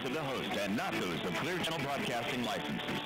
views of the host and not those of Clear Channel Broadcasting licenses.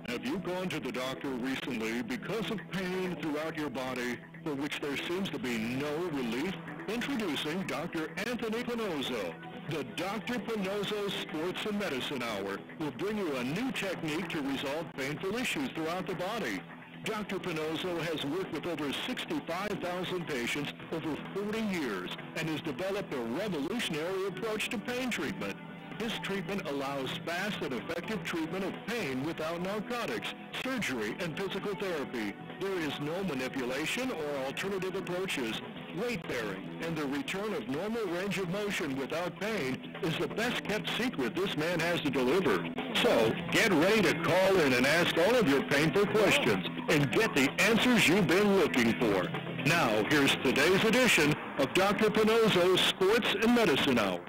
Have you gone to the doctor recently because of pain throughout your body for which there seems to be no relief? Introducing Dr. Anthony Pinozzo. The Dr. Pinozzo Sports and Medicine Hour will bring you a new technique to resolve painful issues throughout the body. Dr. Pinozzo has worked with over 65,000 patients over 40 years and has developed a revolutionary approach to pain treatment. This treatment allows fast and effective treatment of pain without narcotics, surgery, and physical therapy. There is no manipulation or alternative approaches. Weight bearing and the return of normal range of motion without pain is the best kept secret this man has to deliver. So, get ready to call in and ask all of your painful questions and get the answers you've been looking for. Now, here's today's edition of Dr. Pinozzo's Sports and Medicine Hour.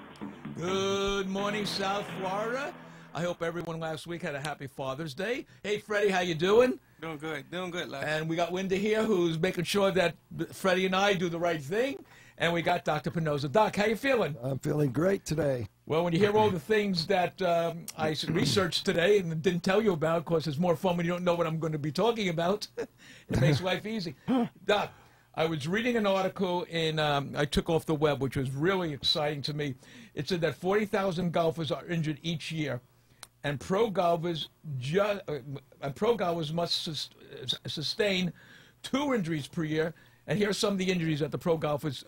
Good morning, South Florida. I hope everyone last week had a happy Father's Day. Hey, Freddie, how you doing? Doing good, lad. And we got Linda here, who's making sure that Freddie and I do the right thing. And we got Dr. Pinozzo. Doc, how you feeling? I'm feeling great today. Well, when you hear all the things that I researched today and didn't tell you about, of course, it's more fun when you don't know what I'm going to be talking about. It makes life easy. Doc, I was reading an article I took off the web, which was really exciting to me. It said that 40,000 golfers are injured each year, and pro golfers must sustain 2 injuries per year. And here are some of the injuries that the pro golfers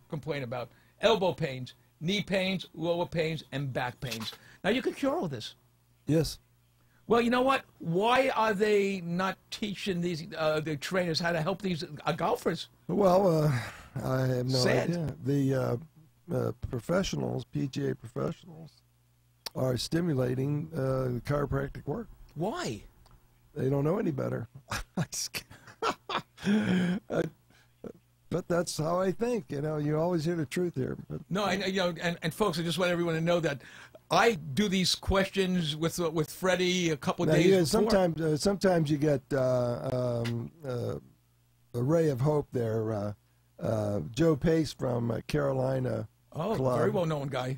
complain about: elbow pains, knee pains, lower pains, and back pains. Now, you can cure all this. Yes. Well, you know what? Why are they not teaching the trainers how to help these golfers? Well, I have no Sad. idea. The professionals, PGA professionals, are stimulating the chiropractic work. Why? They don't know any better. But that's how I think. You know, you always hear the truth here. But, No, and folks, I just want everyone to know that I do these questions with Freddie a couple now, days before. sometimes you get a ray of hope there. Joe Pace from Carolina Club. Very well-known guy.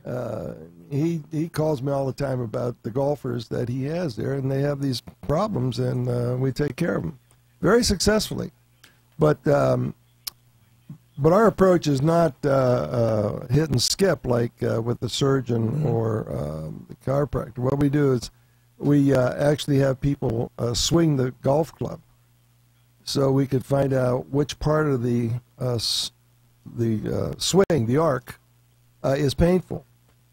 He calls me all the time about the golfers that he has there, and they have these problems, and we take care of them very successfully. But our approach is not hit and skip like with the surgeon or the chiropractor. What we do is we actually have people swing the golf club, so we could find out which part of the swing, the arc, is painful.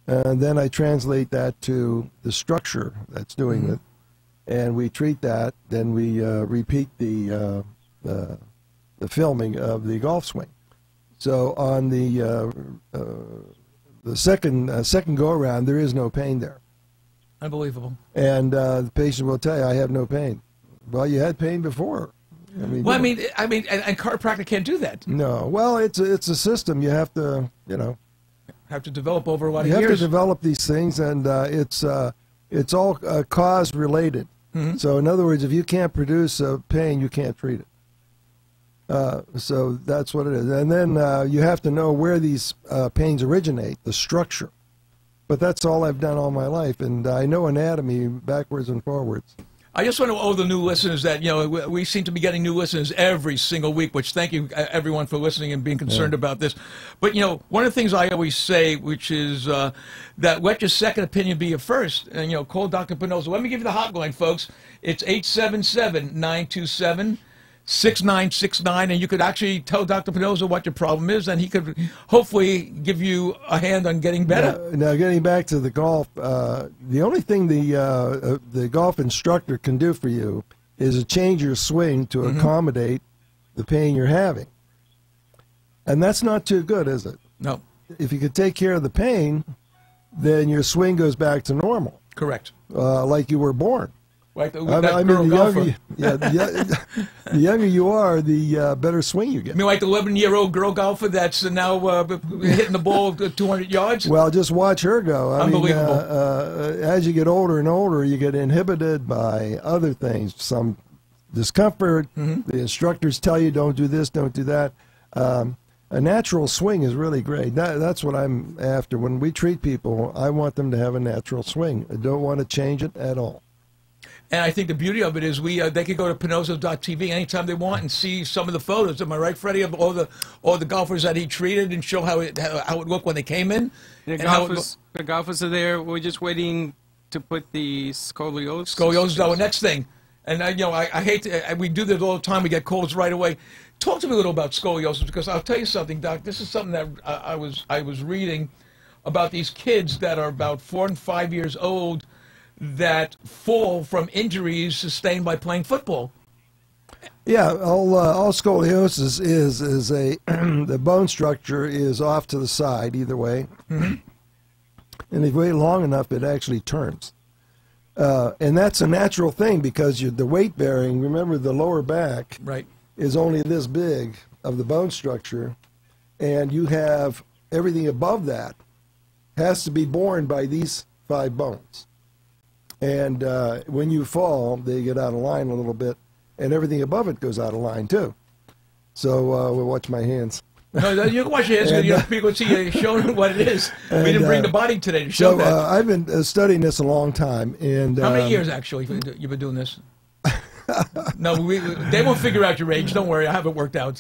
And then I translate that to the structure that's doing it, and we treat that. Then we repeat the filming of the golf swing. So on the second go around, there is no pain there. Unbelievable. And the patient will tell you, "I have no pain." Well, you had pain before. And chiropractic can't do that. No. Well, it's a system. You have to, Have to develop over a lot of you years. have to develop these things, and it's all cause related. So in other words, if you can't produce pain, you can't treat it. So that's what it is. And then you have to know where these pains originate, the structure. But that's all I've done all my life, and I know anatomy backwards and forwards. I just want to owe the new listeners that, we seem to be getting new listeners every single week, which thank you, everyone, for listening and being concerned about this. But, one of the things I always say, which is that let your second opinion be your first. And, call Dr. Pinozzo. Let me give you the hotline, folks. It's 877-927-6969, and you could actually tell Dr. Pinozzo what your problem is, and he could hopefully give you a hand on getting better. Now getting back to the golf, the only thing the golf instructor can do for you is to change your swing to accommodate the pain you're having. And that's not too good, is it? No. If you could take care of the pain, then your swing goes back to normal. Correct. Like you were born. Like the younger you are, the better swing you get. I mean, like the 11-year-old girl golfer that's now hitting the ball 200 yards? Well, just watch her go. Unbelievable. As you get older and older, you get inhibited by other things, some discomfort. The instructors tell you, don't do this, don't do that. a natural swing is really great. That's what I'm after. When we treat people, I want them to have a natural swing. I don't want to change it at all. And I think the beauty of it is they could go to Pinozzo.tv anytime they want and see some of the photos. Am I right, Freddie? Of all the golfers that he treated and show how it looked when they came in. The golfers are there. We're just waiting to put the scoliosis. Scoliosis, our next thing. And I hate to, we do this all the time. We get calls right away. Talk to me a little about scoliosis, because I'll tell you something, Doc. This is something that I was reading about these kids that are about 4 and 5 years old that fall from injuries sustained by playing football. Yeah, all scoliosis is a the bone structure is off to the side either way, and if you wait long enough, it actually turns. And that's a natural thing because the weight bearing. Remember, the lower back is only this big of the bone structure, and you have everything above that has to be borne by these 5 bones. And when you fall, they get out of line a little bit, and everything above it goes out of line too. So we'll watch my hands. No, you can watch your hands. People see you showing what it is. We didn't bring the body today to show that. I've been studying this a long time. And how many years actually you've been doing this? No, they won't figure out your age. Don't worry, I have it worked out.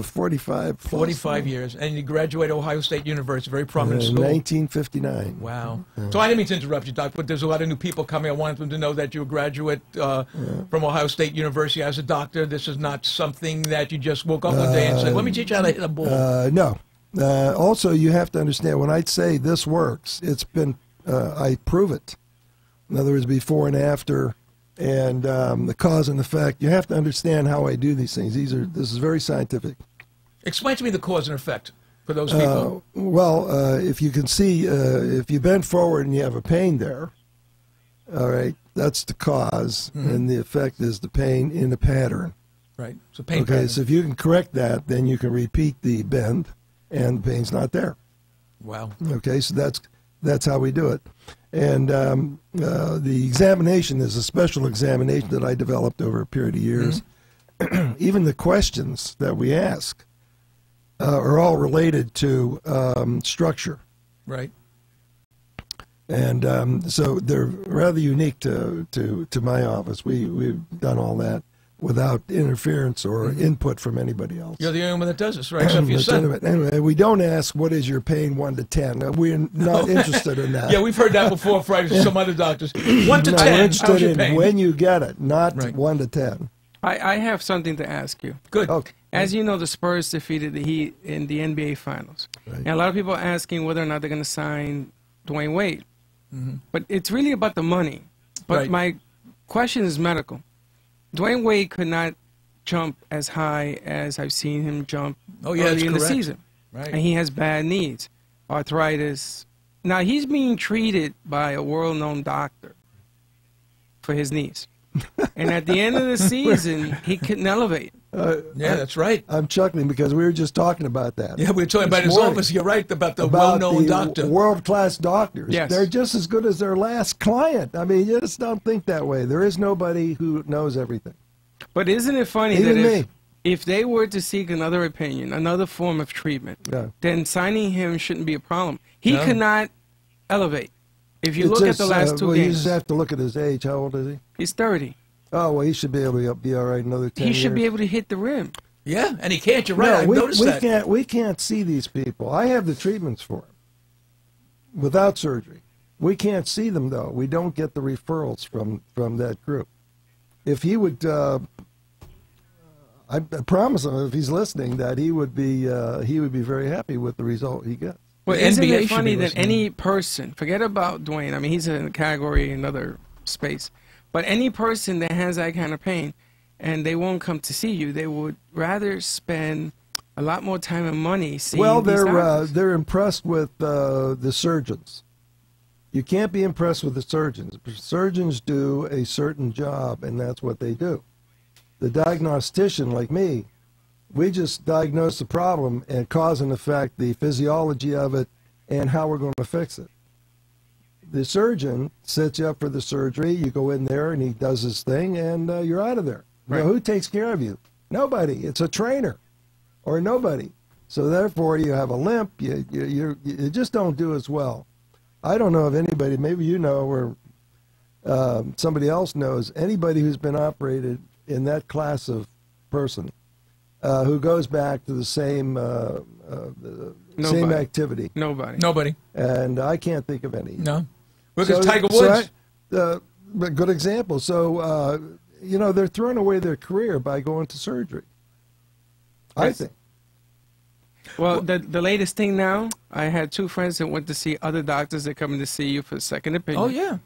45. 45 years, and you graduated Ohio State University, very prominent school. 1959. Wow. So I didn't mean to interrupt you, Doc, but there's a lot of new people coming. I wanted them to know that you're a graduate from Ohio State University as a doctor. This is not something that you just woke up one day and said, "Let me teach you how to hit a ball." No. Also, you have to understand, when I say this works, it's been, I prove it. In other words, before and after. And the cause and effect. You have to understand how I do these things. This is very scientific. Explain to me the cause and effect for those people. If you can see, if you bend forward and you have a pain there, all right, that's the cause, and the effect is the pain in the pattern. Right. So pain. Okay. Pattern. So if you can correct that, then you can repeat the bend, and the pain's not there. Wow. Okay. So that's how we do it. And the examination is a special examination that I developed over a period of years. Even the questions that we ask are all related to structure. Right. And so they're rather unique to my office. We've done all that without interference or input from anybody else. You're the only one that does this, right? Except for your son. Anyway, we don't ask what is your pain 1 to 10. We're not interested in that. Yeah, we've heard that before from some other doctors. 1 to 10, we're interested how's your in pain? when you get it, not 1 to 10. I have something to ask you. Good. Okay. As you know, the Spurs defeated the Heat in the NBA Finals. Right. And a lot of people are asking whether or not they're going to sign Dwayne Wade. But it's really about the money. But my question is medical. Dwayne Wade could not jump as high as I've seen him jump early in the season. Right. And he has bad knees, arthritis. Now, he's being treated by a world-known doctor for his knees. And at the end of the season, he couldn't elevate. Yeah, that's right. I'm chuckling because we were just talking about that. Yeah, we were talking about his office. You're right about the well-known doctor. World-class doctors. Yes. They're just as good as their last client. I mean, you just don't think that way. There is nobody who knows everything. But isn't it funny Even that me. if they were to seek another opinion, another form of treatment, then signing him shouldn't be a problem. He could not elevate. If you look at the last 2 games. You just have to look at his age. How old is he? He's 30. Oh, well, he should be able to be all right another 10 He years. should be able to hit the rim. Yeah, and he can't. You're right. No, I've noticed that. We can't see these people. I have the treatments for them without surgery. We can't see them, though. We don't get the referrals from that group. If he would, I promise him, if he's listening, that he would be very happy with the result he gets. Well, isn't it funny that any person, forget about Dwayne, I mean, he's in a category, another space, but any person that has that kind of pain and they won't come to see you, they would rather spend a lot more time and money seeing these doctors. They're impressed with the surgeons. You can't be impressed with the surgeons. Surgeons do a certain job, and that's what they do. The diagnostician, like me, we just diagnose the problem and cause and effect, the physiology of it, and how we're going to fix it. The surgeon sets you up for the surgery. You go in there, and he does his thing, and you're out of there. Right. Now, who takes care of you? Nobody. It's a trainer or nobody. So therefore, you have a limp. You just don't do as well. I don't know of anybody. Maybe you know, or somebody else knows anybody who's been operated in that class of person who goes back to the same activity. Nobody. And I can't think of any. No. Look at Tiger Woods. Good example. So, they're throwing away their career by going to surgery. I think. Well, the latest thing now, I had 2 friends that went to see other doctors that come in to see you for a second opinion. Oh, yeah.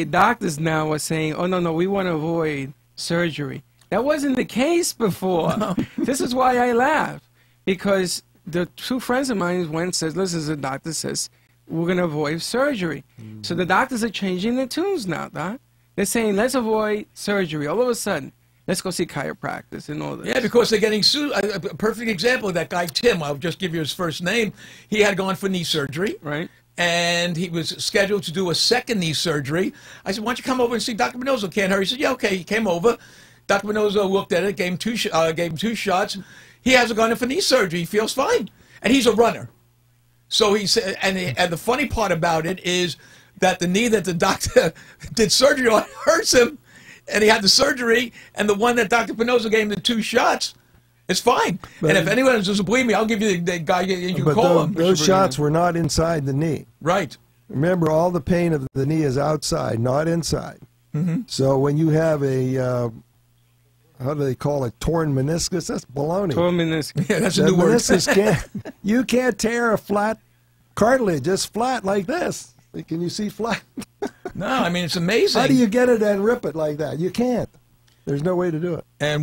Doctors now are saying, oh, no, we want to avoid surgery. That wasn't the case before. No. This is why I laugh. Because the 2 friends of mine went and said, listen, the doctor says, we're going to avoid surgery. Mm-hmm. So the doctors are changing their tunes now, Doc. They're saying, let's avoid surgery. All of a sudden, let's go see chiropractors and all this. Yeah, because they're getting sued. A perfect example of that guy, Tim. I'll just give you his first name. He had gone for knee surgery. Right. And he was scheduled to do a second knee surgery. I said, why don't you come over and see Dr. Menozzo? Can't hurry. He said, yeah, okay. He came over. Dr. Menozzo looked at it, gave him 2 shots. He hasn't gone in for knee surgery. He feels fine. And he's a runner. So he said, and the funny part about it is that the knee that the doctor did surgery on hurts him. And he had the surgery, and the one that Dr. Menozzo gave him the 2 shots, it's fine. But, and if anyone doesn't believe me, I'll give you the guy, you can call him. Those shots were not inside the knee. Right. Remember, all the pain of the knee is outside, not inside. Mm-hmm. So when you have a, how do they call it, torn meniscus? That's baloney. Torn meniscus. Yeah, that's a new word. You can't tear a flat cartilage, just flat like this. Can you see flat? No, I mean, it's amazing. How do you get it and rip it like that? You can't. There's no way to do it. And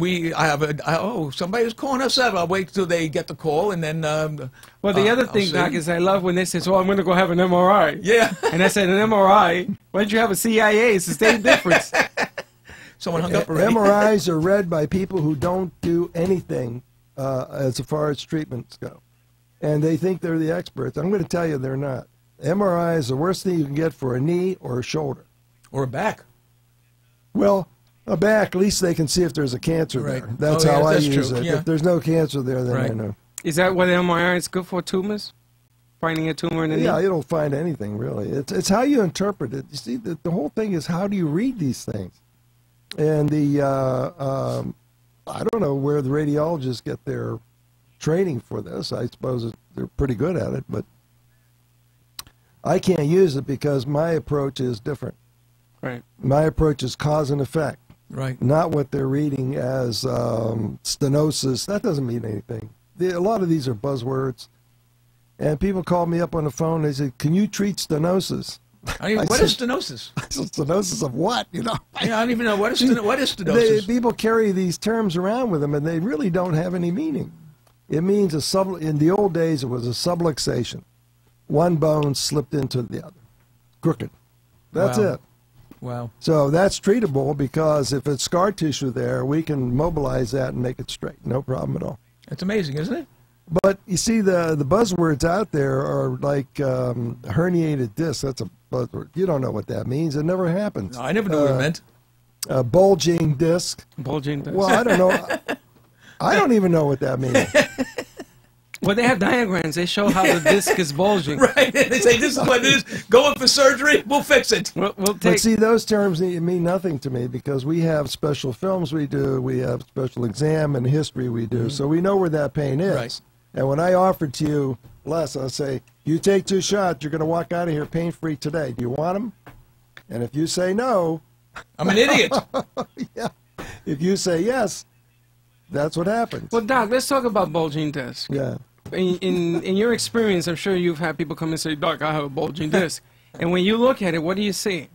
somebody was calling us up. I'll wait till they get the call, and then. Well, the other thing, Doc, is I love when they say, "Oh, I'm going to go have an MRI." Yeah. And I said, "An MRI? Why don't you have a CIA? It's the same difference." Someone hung up already. MRIs are read by people who don't do anything as far as treatments go, and they think they're the experts. I'm going to tell you, they're not. MRI is the worst thing you can get for a knee or a shoulder. Or a back. Well, a back, at least they can see if there's a cancer there. That's how I use it. Yeah. If there's no cancer there, then I know. Is that what MRI is good for, tumors? Finding a tumor in the knee? Yeah, you don't find anything, really. It's how you interpret it. You see, the whole thing is, how do you read these things? And I don't know where the radiologists get their training for this. I suppose they're pretty good at it, but I can't use it because my approach is different. Right. My approach is cause and effect. Right. Not what they're reading as stenosis. That doesn't mean anything. A lot of these are buzzwords. And people call me up on the phone. They say, "Can you treat stenosis?" What is stenosis? Stenosis of what? Yeah, I don't even know what is stenosis. People carry these terms around with them, and they really don't have any meaning. It means in the old days, it was a subluxation. One bone slipped into the other, crooked. That's it. Wow. So that's treatable because if it's scar tissue there, we can mobilize that and make it straight. No problem at all. It's amazing, isn't it? But you see, the buzzwords out there are like herniated disc. That's a buzzword. You don't know what that means. It never happens. No, I never knew what it meant. Bulging disc. Bulging disc. Well, I don't know. I don't even know what that means. Well, they have diagrams. They show how the disc is bulging. Right. They say, this is what it is. Going for surgery, we'll fix it. But see, those terms mean nothing to me because we have special films we do. We have special exam and history we do. Mm-hmm. So we know where that pain is. Right. And when I offered to you, Les, I'll say, you take 2 shots, you're going to walk out of here pain-free today. Do you want them? And if you say no... I'm an idiot. Yeah. If you say yes, that's what happens. Well, Doc, let's talk about bulging disc. Yeah. In your experience, I'm sure you've had people come and say, "Doc, I have a bulging disc." And when you look at it, what do you see?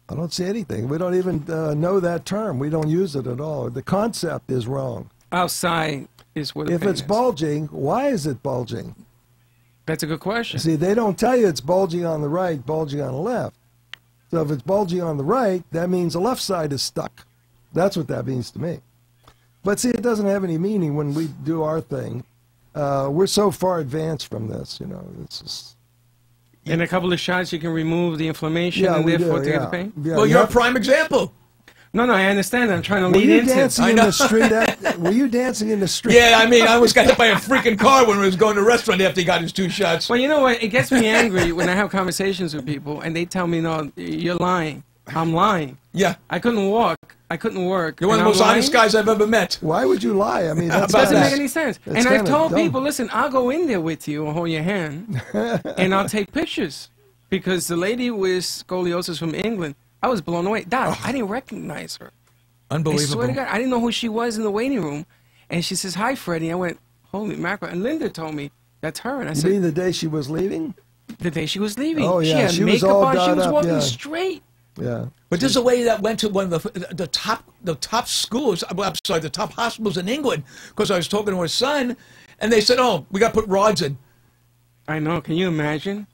I don't see anything. We don't even know that term. We don't use it at all. The concept is wrong. Outside is what if it's bulging, why is it bulging? That's a good question. See, they don't tell you it's bulging on the right, bulging on the left. So if it's bulging on the right, that means the left side is stuck. That's what that means to me. But see, it doesn't have any meaning when we do our thing. We're so far advanced from this, It's just... In a couple of shots, you can remove the inflammation and therefore take the pain? Yeah, well, you're a prime example. No, I understand. I'm trying to Were lead you into dancing it. in the street? Were you dancing in the street? Yeah, I mean, I almost got hit by a freaking car when we was going to the restaurant after he got his 2 shots. Well, you know what? It gets me angry when I have conversations with people and they tell me, no, you're lying. I'm lying. Yeah. I couldn't walk. I couldn't work. You're one of the most honest guys I've ever met. Why would you lie? I mean, How that's It doesn't about make that? any sense. It's And I've kinda told dumb. people, listen, I'll go in there with you and hold your hand, and I'll take pictures. Because the lady with scoliosis from England, I was blown away. Doc, I didn't recognize her. I Unbelievable. swear to God, I didn't know who she was in the waiting room. And she says, hi, Freddie. I went, holy mackerel. And Linda told me, that's her. And I You said, mean the day she was leaving? the day she was leaving. Oh, She yeah, had she was makeup all on. She done was up, walking yeah. straight. Yeah. But there's a lady that went to one of the top schools. I'm sorry, the top hospitals in England, because I was talking to her son, and they said, "Oh, we got to put rods in." I know. Can you imagine?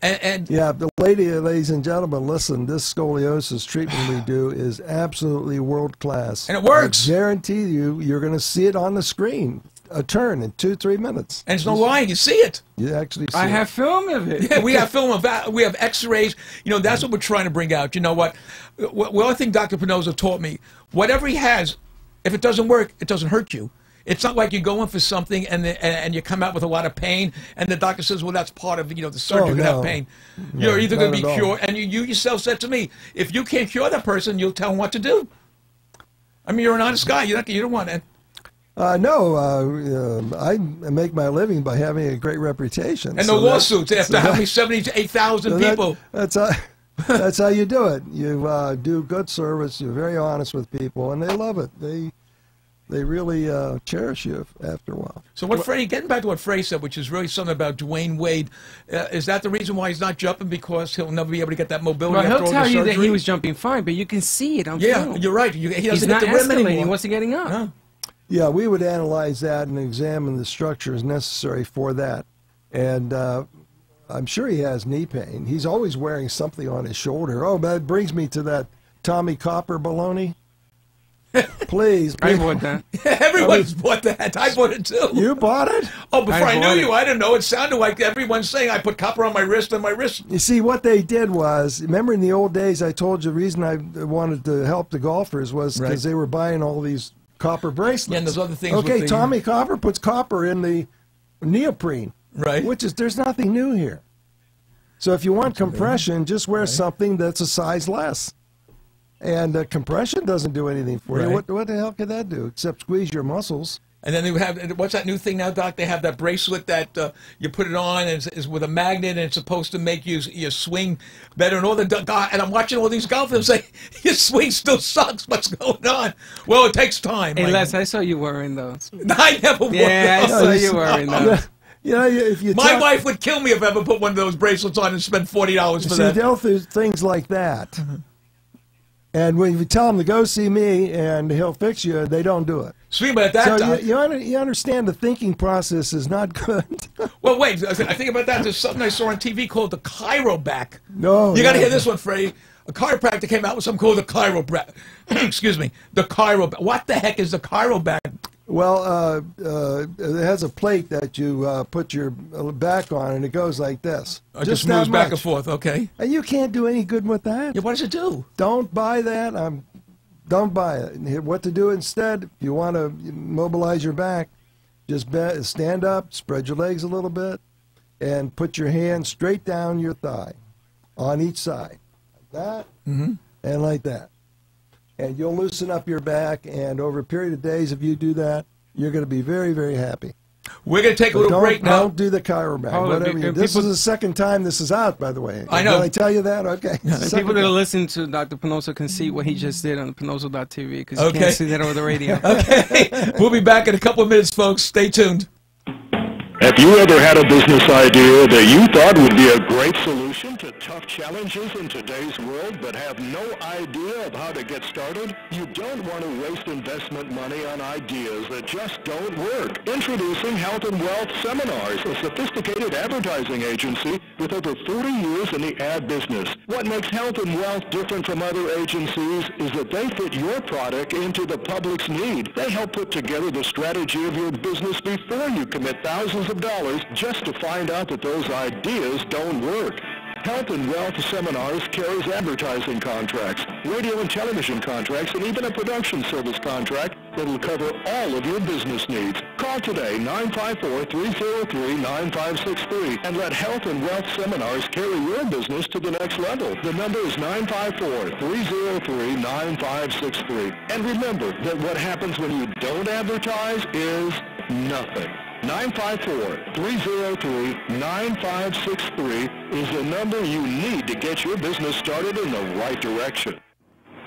And Yeah, the ladies and gentlemen, listen, this scoliosis treatment we do is absolutely world class. And it works. I guarantee you, you're going to see it on the screen. A turn in 2-3 minutes. it's no lying. You see it. You actually see I it. have film of it. Yeah, we have film of that. We have X-rays. You know, that's what we're trying to bring out. You know what? One thing Dr. Pinoza taught me: whatever he has, if it doesn't work, it doesn't hurt you. It's not like you go in for something and you come out with a lot of pain, and the doctor says, "Well, that's part of the surgery. Oh, to have no. pain." No, You're either going to not be at all. cured, and you yourself said to me, if you can't cure that person, you'll tell them what to do. I mean, you're an honest guy. You don't want to. No, I make my living by having a great reputation. And So the lawsuits after how many 78,000 so that- people. That's how you do it. You do good service. You're very honest with people, and they love it. They really cherish you after a while. So getting back to what Freddie said, which is really something about Dwayne Wade, is that the reason why he's not jumping? Because he'll never be able to get that mobility Well, after he'll all tell the you surgery? that he was jumping fine, but you can see it on Yeah, film. you're right. He He's doesn't not hit the rim escalating. anymore. What's he getting up? No. Yeah, we would analyze that and examine the structures necessary for that. And I'm sure he has knee pain. He's always wearing something on his shoulder. Oh, that brings me to that Tommy Copper baloney. Please. I bought that. Everyone's bought that. I bought it too. You bought it? Oh, before I knew bought you, it. I didn't know. It sounded like everyone's saying I put copper on my wrist and my wrist. You see, what they did was, remember in the old days, I told you the reason I wanted to help the golfers was because Right. they were buying all these copper bracelets. Yeah, and there's other things Okay, with the- Tommy Copper puts copper in the neoprene. Right. Which is, there's nothing new here. So if you want compression, just wear something that's a size less. And compression doesn't do anything for you. Right. What the hell can that do except squeeze your muscles? And then they have, what's that new thing now, Doc? They have that bracelet that you put it on and it's with a magnet and it's supposed to make you swing better. And all the and I'm watching all these golfers say, your swing still sucks. What's going on? Well, it takes time. Hey, Like, Les, I saw you wearing those. I never wore Yeah, I those. saw you wearing those. You know, if you My talk- wife would kill me if I ever put one of those bracelets on and spend $40 for see, that. they'll do things like that. And when you tell them to go see me and he'll fix you, they don't do it. Speaking about that, So Doc. you understand the thinking process is not good. Well, wait. I think about that. There's something I saw on TV called the Chiroback. No, You got to no. hear this one, Freddie. A chiropractor came out with something called the Chiroback. Excuse me. The Chiroback. What the heck is the Chiroback? Well, it has a plate that you put your back on, and it goes like this. It just that moves back much. and forth. Okay. And you can't do any good with that. Yeah. What does it do? Don't buy that. Don't buy it. And what to do instead, if you want to mobilize your back, just stand up, spread your legs a little bit, and put your hand straight down your thigh on each side. Like that and like that. And you'll loosen up your back, and over a period of days, if you do that, you're going to be very, very happy. We're going to take a But little break now. Don't do the chiroback. Hold on, Whatever. This people- is the second time this is out, by the way. I know. Did I tell you that? Okay. And Second people that are time. listening to Dr. Pinoza can see what he just did on Pinoza.tv because you Okay. can't see that over the radio. Okay. We'll be back in a couple of minutes, folks. Stay tuned. Have you ever had a business idea that you thought would be a great solution to tough challenges in today's world but have no idea of how to get started? You don't want to waste investment money on ideas that just don't work. Introducing Health and Wealth Seminars, a sophisticated advertising agency with over 40 years in the ad business. What makes Health and Wealth different from other agencies is that they fit your product into the public's need. They help put together the strategy of your business before you commit thousands of dollars just to find out that those ideas don't work. Health and Wealth Seminars carries advertising contracts, radio and television contracts, and even a production service contract that will cover all of your business needs. Call today, 954-303-9563, and let Health and Wealth Seminars carry your business to the next level. The number is 954-303-9563. And remember that what happens when you don't advertise is nothing. 954-303-9563 is the number you need to get your business started in the right direction.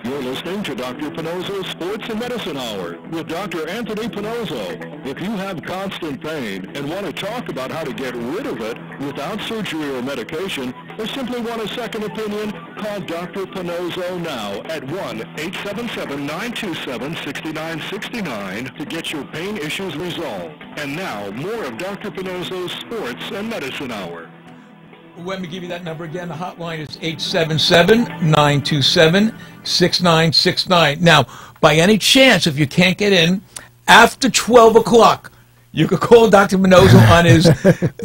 You're listening to Dr. Pinozzo's Sports and Medicine Hour with Dr. Anthony Pinozzo. If you have constant pain and want to talk about how to get rid of it without surgery or medication, or simply want a second opinion, call Dr. Pinozzo now at 1-877-927-6969 to get your pain issues resolved. And now, more of Dr. Pinozzo's Sports and Medicine Hour. Let me give you that number again. The hotline is 877-927-6969. Now, by any chance, if you can't get in, after 12 o'clock, you could call Dr. Pinozzo on his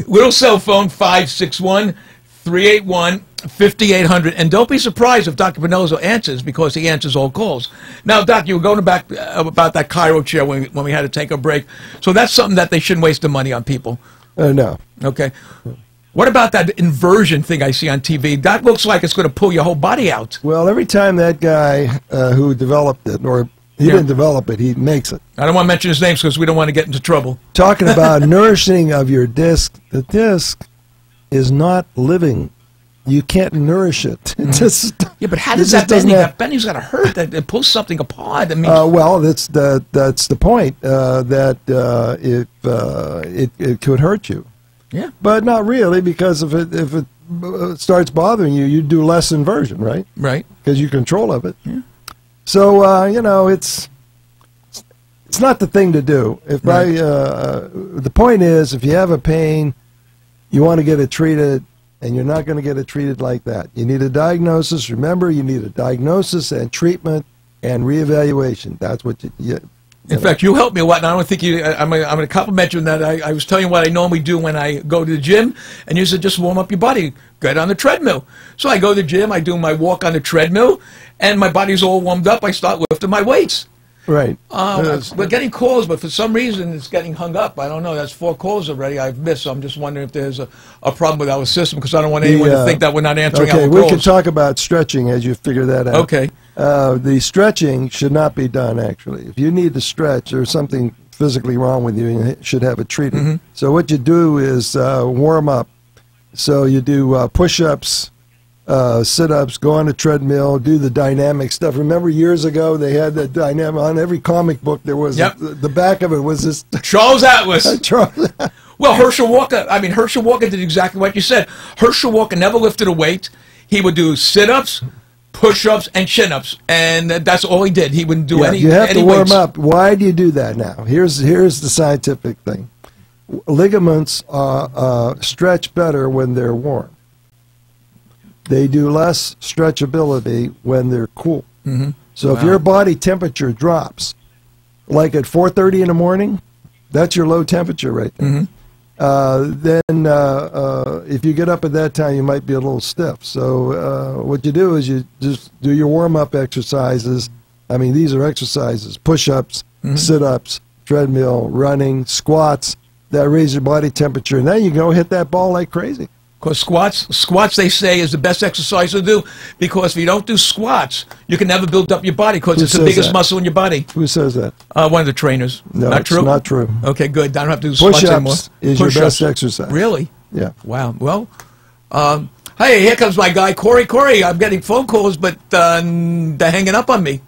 little cell phone, 561-381-5800. And don't be surprised if Dr. Pinozzo answers, because he answers all calls. Now, Doc, you were going back about that Cairo chair when we had to take a break. So that's something that they shouldn't waste the money on people. No. Okay. What about that inversion thing I see on TV? That looks like it's going to pull your whole body out. Well, every time that guy who developed it, or he didn't develop it, he makes it. I don't want to mention his name because we don't want to get into trouble. Talking about nourishing of your disc, the disc is not living. You can't nourish it. It just, yeah, but how does that bending? That bending's got to hurt. That it pulls something apart. I mean, well, that's the point. That it could hurt you. Yeah, but not really, because if it starts bothering you, you do less inversion, right? Right. Because you control of it. Yeah. So it's not the thing to do. The point is, if you have a pain, you want to get it treated, and you're not going to get it treated like that. You need a diagnosis. Remember, you need a diagnosis and treatment and reevaluation. That's what you in fact, you helped me a lot, and I don't think you. I'm going to compliment you on that. I was telling you what I normally do when I go to the gym, and you said just warm up your body, get on the treadmill. So I go to the gym, I do my walk on the treadmill, and my body's all warmed up. I start lifting my weights. Right. We're getting calls, but for some reason it's getting hung up. I don't know. That's 4 calls already I've missed. So I'm just wondering if there's a problem with our system, because I don't want anyone to think that we're not answering our calls. Okay, we can talk about stretching as you figure that out. Okay. The stretching should not be done, actually. If you need to stretch, there's something physically wrong with you, and you should have it treated. Mm-hmm. So what you do is warm up. So you do push-ups, sit-ups, go on a treadmill, do the dynamic stuff. Remember years ago they had that dynamic on every comic book. There was the back of it was this Charles Atlas. Charles. Well, Herschel Walker. I mean, Herschel Walker did exactly what you said. Herschel Walker never lifted a weight. He would do sit-ups, push-ups, and chin-ups, and that's all he did. He wouldn't do any. You have to warm weights. up. Why do you do that now? Here's the scientific thing. Ligaments stretch better when they're warm. They do less stretchability when they're cool. Mm-hmm. So if your body temperature drops, like at 4:30 in the morning, that's your low temperature right there. Mm-hmm. Then if you get up at that time, you might be a little stiff. So what you do is you just do your warm-up exercises. I mean, these are exercises: push-ups, sit-ups, treadmill, running, squats. That raise your body temperature, and then you go hit that ball like crazy. Because squats, they say, is the best exercise to do, because if you don't do squats, you can never build up your body, because it's the biggest muscle in your body. Who says that? One of the trainers. No, not true? Not true. Okay, good. I don't have to do squats anymore. Push-ups is your best exercise. Really? Yeah. Wow. Well, hey, here comes my guy, Corey. Corey, I'm getting phone calls, but they're hanging up on me.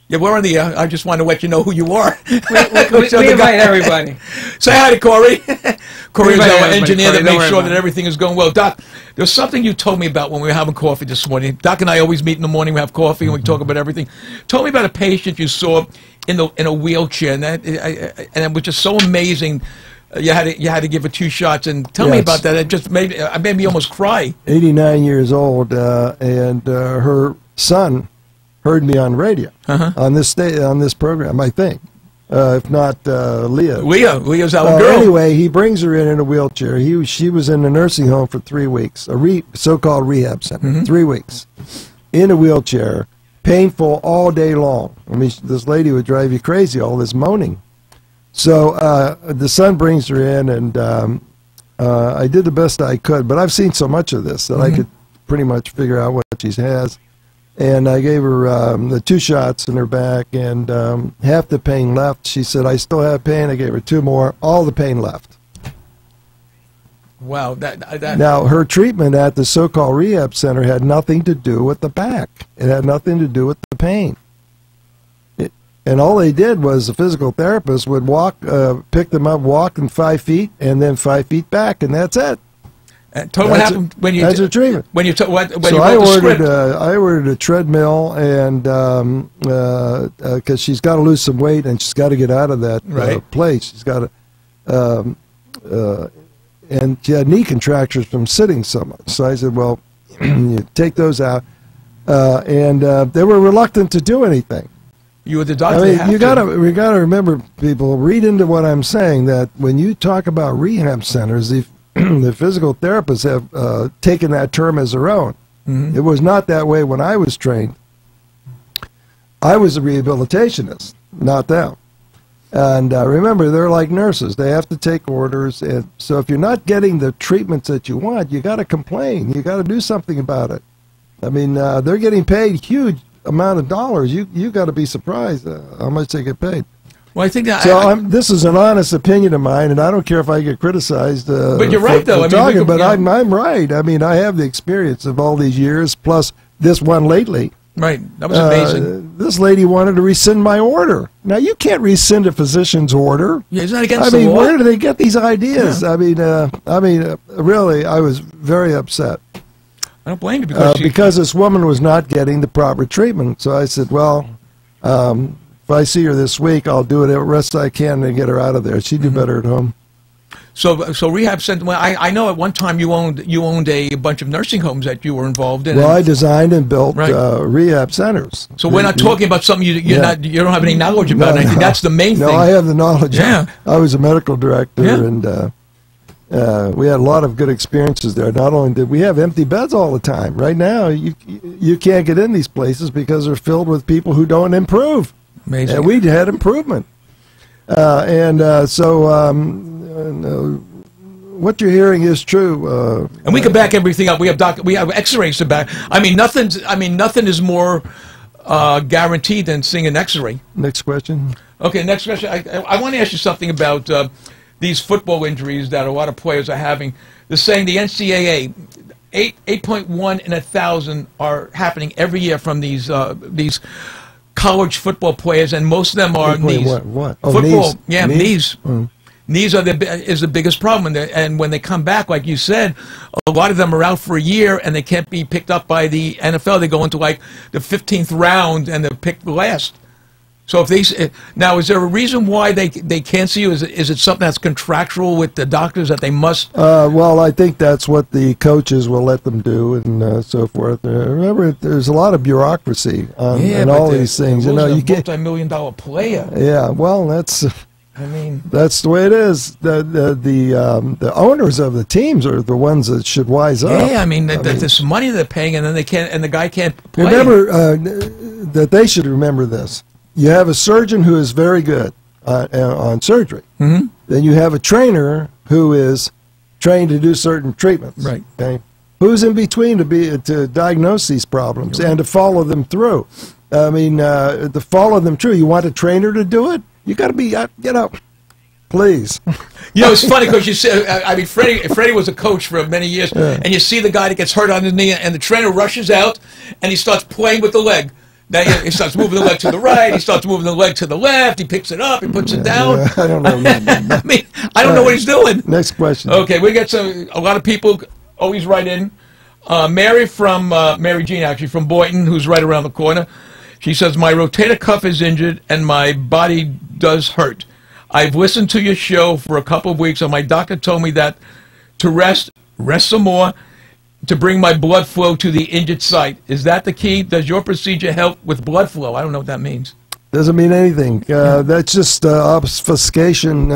Yeah, we're on the air. I just want to let you know who you are. We invite everybody. Say hi to Corey. Corey is our engineer that makes sure that everything is going well. Doc, there's something you told me about when we were having coffee this morning. Doc and I always meet in the morning. We have coffee and we talk about everything. Told me about a patient you saw in a wheelchair, and it was just so amazing. You had to give her 2 shots, and tell me about that. It just made me almost cry. 89 years old, and her son heard me on radio on this program, I think. if not Leah. Leah's our Well, girl. anyway, he brings her in a wheelchair. She was in a nursing home for 3 weeks, a so-called rehab center, 3 weeks, in a wheelchair, painful all day long. I mean, this lady would drive you crazy, all this moaning. So the son brings her in, and I did the best I could, but I've seen so much of this that I could pretty much figure out what she has. And I gave her the 2 shots in her back, and half the pain left. She said, I still have pain. I gave her 2 more. All the pain left. Wow. Now, her treatment at the so-called rehab center had nothing to do with the back. It had nothing to do with the pain. And all they did was the physical therapist would walk, pick them up, walk them 5 feet, and then 5 feet back, and that's it. Tell me what happened when you. That's her treatment. When you when so you I wrote the ordered, script. I ordered a treadmill, and because she's got to lose some weight and she's got to get out of that place. She's got to, and she had knee contractures from sitting so much. So I said, well, you take those out, and they were reluctant to do anything. You were the doctor. I mean, we got to remember, people, read into what I'm saying, that when you talk about rehab centers, the physical therapists have taken that term as their own. It was not that way when I was trained. I was a rehabilitationist, not them. And remember, they're like nurses. They have to take orders. And so if you're not getting the treatments that you want, you got to complain. You got to do something about it. I mean, they're getting paid huge amount of dollars. You got to be surprised how much they get paid. Well, I think that. So this is an honest opinion of mine, and I don't care if I get criticized. But you're right, though. I'm right. I mean, I have the experience of all these years, plus this one lately. Right, that was amazing. This lady wanted to rescind my order. Now, you can't rescind a physician's order. Yeah, isn't that against the law? Where do they get these ideas? Yeah. I mean, really, I was very upset. I don't blame you because this woman was not getting the proper treatment. So I said, well, if I see her this week, I'll do it the rest I can to get her out of there. She'd do better at home. So rehab center. Well, I know at one time you owned a bunch of nursing homes that you were involved in. Well, I designed and built rehab centers. So we're not talking about something you don't have any knowledge about. No, I think that's the main thing. No, I have the knowledge. Yeah, I was a medical director, and we had a lot of good experiences there. Not only did we have empty beds all the time. Right now, you can't get in these places because they're filled with people who don't improve. Amazing. And we had improvement. What you're hearing is true. And we can back everything up. We have X-rays to back. I mean, nothing is more guaranteed than seeing an X-ray. Next question. Okay, next question. I want to ask you something about these football injuries that a lot of players are having. They're saying the NCAA 8.1 in 1,000 are happening every year from these college football players, and most of them are knees. What? Oh, football, knees. yeah, knees. Mm. Knees is the biggest problem, and when they come back, like you said, a lot of them are out for a year, and they can't be picked up by the NFL. They go into like the 15th round, and they're picked last. So now, is there a reason why they can't see you? Is it something that's contractual with the doctors that they must? Well, I think that's what the coaches will let them do, and so forth. Remember, there's a lot of bureaucracy on all these things. You know, you get multi-million-dollar player. Yeah, well, that's. I mean, that's the way it is. The owners of the teams are the ones that should wise up. Yeah, I mean, there's money they're paying, and then they can't, and the guy can't play. Remember that they should remember this. You have a surgeon who is very good on surgery. Mm-hmm. Then you have a trainer who is trained to do certain treatments. Right. Okay. Who's in between to diagnose these problems and to follow them through? I mean, to follow them through. You want a trainer to do it? You got to be, please. You know, it's funny because you said, I mean, Freddie was a coach for many years, and you see the guy that gets hurt on his knee, and the trainer rushes out, and he starts playing with the leg. Now he starts moving the leg to the right, he starts moving the leg to the left, he picks it up, he puts it down. I don't know. I mean, I don't know what he's doing. Next question. Okay, we got a lot of people always write in. Mary Jean, actually, from Boynton, who's right around the corner. She says, my rotator cuff is injured and my body does hurt. I've listened to your show for a couple of weeks, and my doctor told me that to rest some more, to bring my blood flow to the injured site. Is that the key? Does your procedure help with blood flow? I don't know what that means. Doesn't mean anything. That's just obfuscation.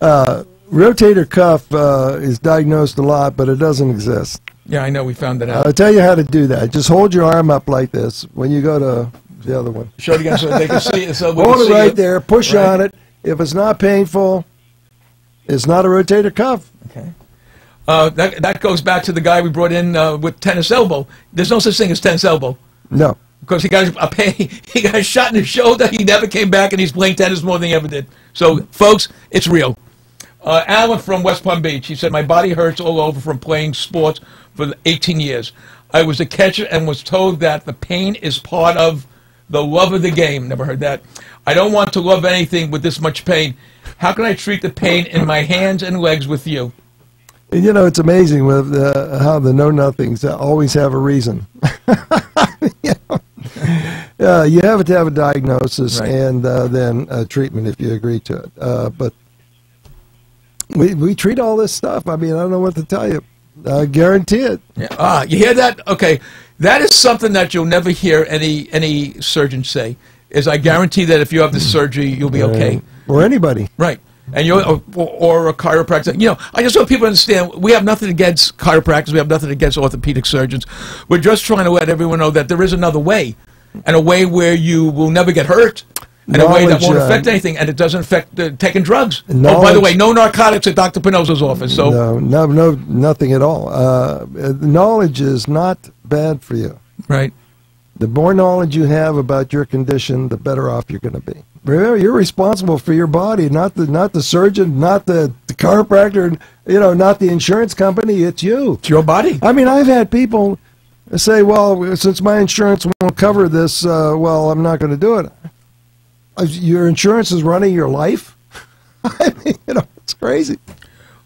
Rotator cuff is diagnosed a lot, but it doesn't exist. Yeah, I know. We found that out. I'll tell you how to do that. Just hold your arm up like this when you go to the other one. Show it again so they can see it. So we Hold can it see right there. Push on it. If it's not painful, it's not a rotator cuff. Okay. That goes back to the guy we brought in with tennis elbow. There's no such thing as tennis elbow. No. Because he got a pain, he got a shot in the shoulder. He never came back, and he's playing tennis more than he ever did. So, folks, it's real. Alan from West Palm Beach. He said, "My body hurts all over from playing sports for 18 years. I was a catcher and was told that the pain is part of the love of the game." Never heard that. "I don't want to love anything with this much pain. How can I treat the pain in my hands and legs with you?" And, you know, it's amazing with how the know-nothings always have a reason. You have to have a diagnosis and then treatment if you agree to it. But we treat all this stuff. I mean, I don't know what to tell you. I guarantee it. Yeah. You hear that? Okay. That is something that you'll never hear any surgeon say, is I guarantee that if you have the surgery, you'll be okay. Or anybody. Right. And you're, or a chiropractor. You know, I just want people to understand, we have nothing against chiropractors. We have nothing against orthopedic surgeons. We're just trying to let everyone know that there is another way, and a way where you will never get hurt, and a way that won't affect anything, and it doesn't affect taking drugs. Oh, by the way, no narcotics at Dr. Pinozo's office. So no, nothing at all. Knowledge is not bad for you. Right. The more knowledge you have about your condition, the better off you're going to be. Remember, you're responsible for your body, not the surgeon, not the chiropractor, you know, not the insurance company. It's you. It's your body. I mean, I've had people say, "Well, since my insurance won't cover this, well, I'm not going to do it." Your insurance is running your life. I mean, you know, it's crazy.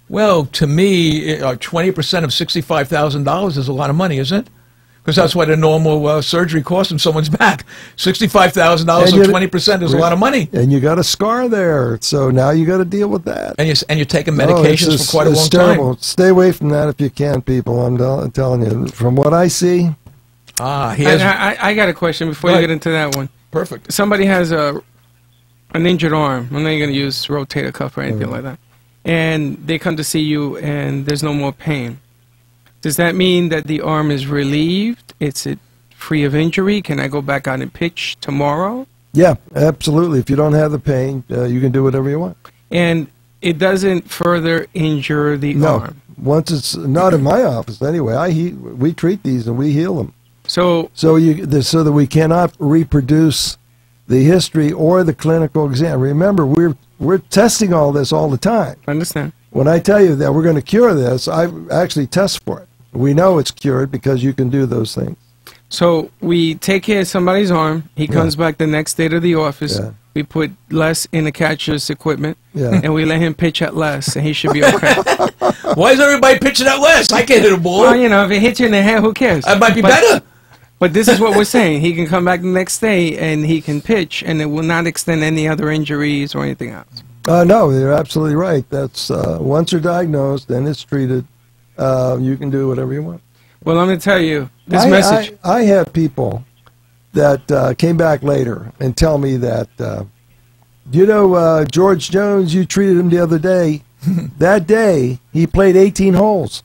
Well, to me, 20% of $65,000 is a lot of money, isn't it? Because that's what a normal surgery costs in someone's back. $65,000, so 20% is a lot of money. And you got a scar there, so now you got to deal with that. And you're taking medications for quite a long terrible. time. Stay away from that if you can, people. I'm telling you. From what I see. I got a question before you get into that one. Perfect. Somebody has an injured arm. I'm not going to use rotator cuff or anything like that. And they come to see you, and there's no more pain. Does that mean that the arm is relieved? Is it free of injury? Can I go back out and pitch tomorrow? Yeah, absolutely. If you don't have the pain, you can do whatever you want. And it doesn't further injure the arm? Once it's not in my office anyway. We treat these and we heal them. So that we cannot reproduce the history or the clinical exam. Remember, we're testing all this all the time. I understand. When I tell you that we're going to cure this, I actually test for it. We know it's cured because you can do those things. So we take care of somebody's arm. He comes back the next day to the office. Yeah. We put less in the catcher's equipment, and we let him pitch at less, and he should be okay. Why is everybody pitching at less? I can't hit a ball. Well, you know, if it hits you in the head, who cares? That might be better. But this is what we're saying. He can come back the next day, and he can pitch, and it will not extend any other injuries or anything else. No, you're absolutely right. That's once you're diagnosed and it's treated, you can do whatever you want. Well, I'm going to tell you, this message... I have people that came back later and tell me that, George Jones, you treated him the other day. That day, he played 18 holes.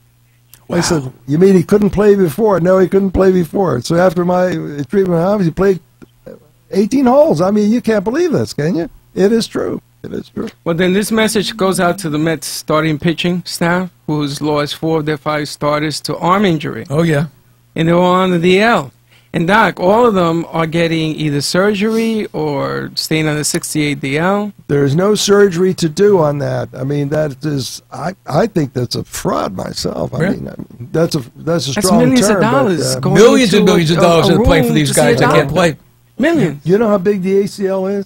Wow. I said, you mean he couldn't play before? No, he couldn't play before. So after my treatment, he played 18 holes. I mean, you can't believe this, can you? It is true. It is true. Well, then this message goes out to the Mets starting pitching staff, who's lost 4 of their 5 starters to arm injury. Oh, yeah. And they're all on the DL. And, Doc, all of them are getting either surgery or staying on the 68 DL. There's no surgery to do on that. I mean, that is, I think that's a fraud myself. I mean, that's a strong millions term. Of dollars. But, millions and millions of dollars are playing for these guys that can't play. Millions. You know how big the ACL is?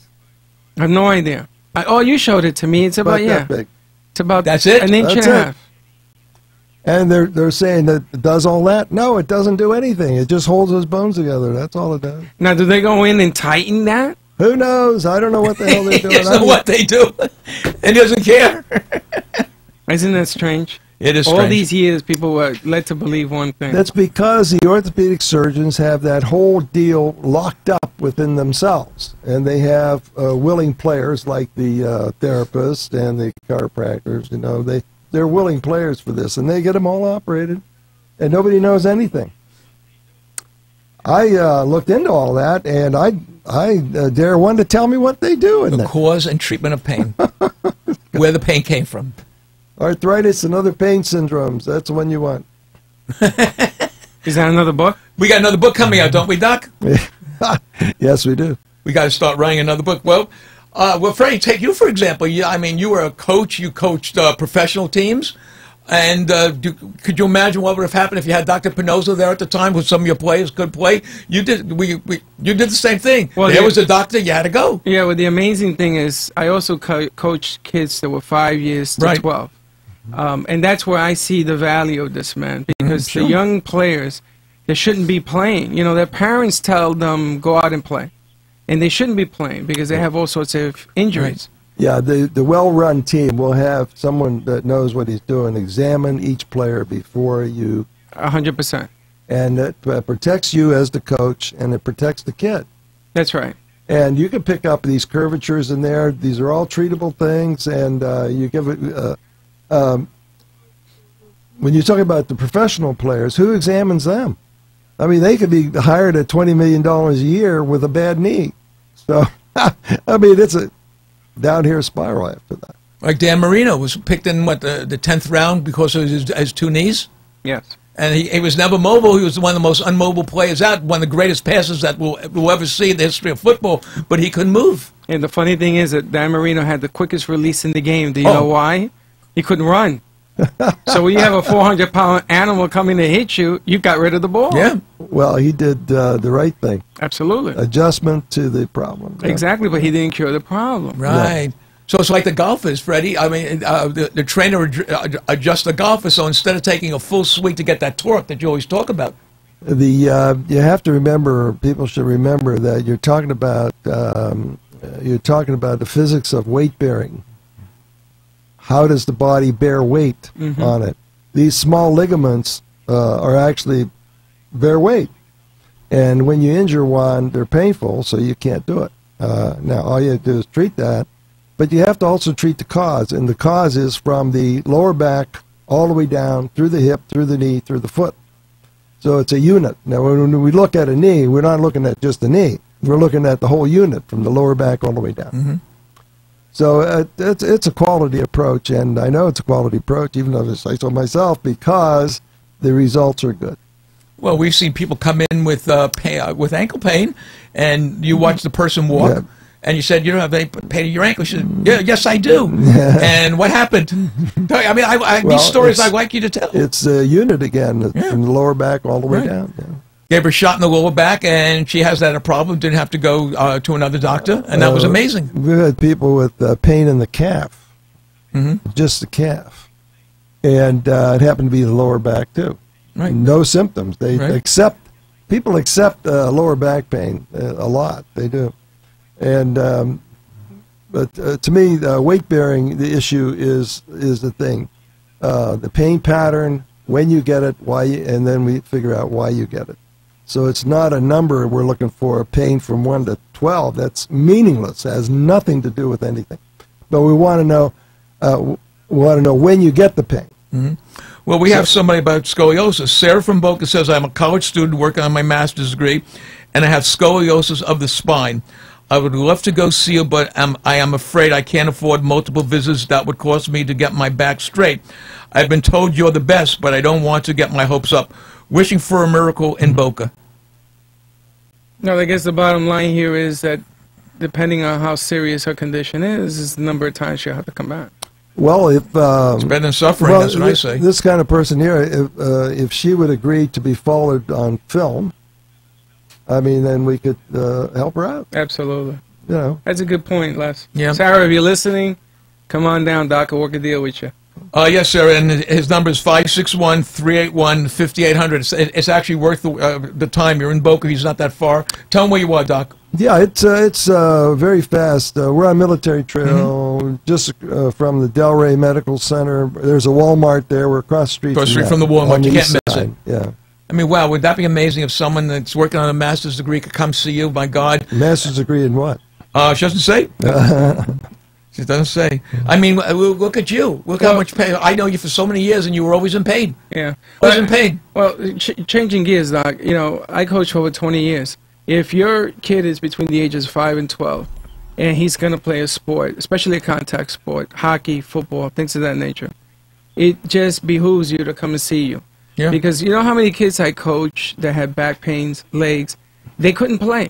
I have no idea. Oh, you showed it to me. It's about that big. It's about that's it? An inch and a half. And they're saying that it does all that? No, it doesn't do anything. It just holds those bones together. That's all it does. Now, do they go in and tighten that? Who knows? I don't know what the hell they're doing. He doesn't know what they do. And he doesn't care. Isn't that strange? It is All strange. these years, people were led to believe one thing. That's because the orthopedic surgeons have that whole deal locked up within themselves, and they have willing players like the therapists and the chiropractors. You know, they're willing players for this, and they get them all operated, and nobody knows anything. I looked into all that, and I dare one to tell me what they do in The there. cause and treatment of pain. Where the pain came from. Arthritis and other pain syndromes. That's the one you want. Is that another book? We got another book coming out, don't we, Doc? Yes, we do. We got to start writing another book. Well, Freddie, take you for example. I mean, you were a coach. You coached professional teams. And could you imagine what would have happened if you had Dr. Pinozo there at the time, who some of your players could play? You did. You did the same thing. Well, there was a doctor. You had to go. Yeah, well, the amazing thing is I also coached kids that were 5 years to Right. 12. And that's where I see the value of this, man, because sure. the young players, they shouldn't be playing. You know, their parents tell them, go out and play. And they shouldn't be playing because they have all sorts of injuries. Yeah, the well-run team will have someone that knows what he's doing examine each player before you, 100%. and it protects you as the coach, and it protects the kid. That's right. And you can pick up these curvatures in there. These are all treatable things, and you give it. When you talk about the professional players, who examines them? I mean, they could be hired at $20 million a year with a bad knee. So, I mean, it's a downhill spiral after that. Like Dan Marino was picked in, what, the 10th round because of his two knees? Yes. And he was never mobile. He was one of the most unmobile players out, one of the greatest passers that we'll ever see in the history of football, but he couldn't move. And the funny thing is that Dan Marino had the quickest release in the game. Do you know why? He couldn't run. So when you have a 400-pound animal coming to hit you, you got rid of the ball. Yeah. Well, he did the right thing. Absolutely. Adjustment to the problem. Yeah. Exactly, but he didn't cure the problem. Right. So it's like the golfers, Freddie. I mean, the trainer adjusts the golfer, so instead of taking a full swing to get that torque that you always talk about. You have to remember, people should remember that you're talking about the physics of weight bearing. How does the body bear weight on it? These small ligaments are actually bear weight. And when you injure one, they're painful, so you can't do it. Now, all you have to do is treat that. But you have to also treat the cause, and the cause is from the lower back all the way down, through the hip, through the knee, through the foot. So it's a unit. Now, when we look at a knee, we're not looking at just the knee. We're looking at the whole unit from the lower back all the way down. So it's a quality approach, and I know it's a quality approach, even though I say so myself, because the results are good. Well, we've seen people come in with ankle pain, and you watch the person walk. Yeah. And you said, you don't have any pain in your ankle. She said, yeah, yes, I do. And what happened? I mean, Well, these stories I'd like you to tell. It's a unit again, from the lower back all the way Right. down. Yeah. Gave her a shot in the lower back, and she has that a problem. Didn't have to go to another doctor, and that was amazing. We've had people with pain in the calf, just the calf. And it happened to be the lower back, too. Right. No symptoms. They Right. people accept lower back pain a lot. They do. And but to me, weight bearing, the issue is the thing. The pain pattern, when you get it, why, and then we figure out why you get it. So it's not a number we're looking for, pain from 1 to 12. That's meaningless. It has nothing to do with anything. But we want to know when you get the pain. Well, we have somebody about scoliosis. Sarah from Boca says, I'm a college student working on my master's degree, and I have scoliosis of the spine. I would love to go see you, but I am afraid I can't afford multiple visits that would cost me to get my back straight. I've been told you're the best, but I don't want to get my hopes up. Wishing for a miracle in Boca. No, I guess the bottom line here is that depending on how serious her condition is the number of times she'll have to come back. Well, if It's better than suffering, that's what I say. This kind of person here, if she would agree to be followed on film, I mean, then we could help her out. Absolutely. You know. That's a good point, Les. Yeah. Sarah, if you're listening, come on down. Doc will work a deal with you. Yes, sir, and his number is 561-381-5800. It's actually worth the time. You're in Boca. He's not that far. Tell him where you are, Doc. Yeah, it's very fast. We're on Military Trail, just from the Delray Medical Center. There's a Walmart there. We're across the street. From the Walmart. You can't miss it. Yeah. I mean, wow, would that be amazing if someone that's working on a master's degree could come see you? My God. Master's degree in what? She doesn't say. She doesn't say. I mean, look at you. Look how much pain. I know you for so many years, and you were always in pain. Yeah. Always in pain. Well, changing gears, Doc, you know, I coach for over 20 years. If your kid is between the ages of 5 and 12, and he's going to play a sport, especially a contact sport, hockey, football, things of that nature, it just behooves you to come and see you. Yeah. Because you know how many kids I coach that had back pains, legs, they couldn't play.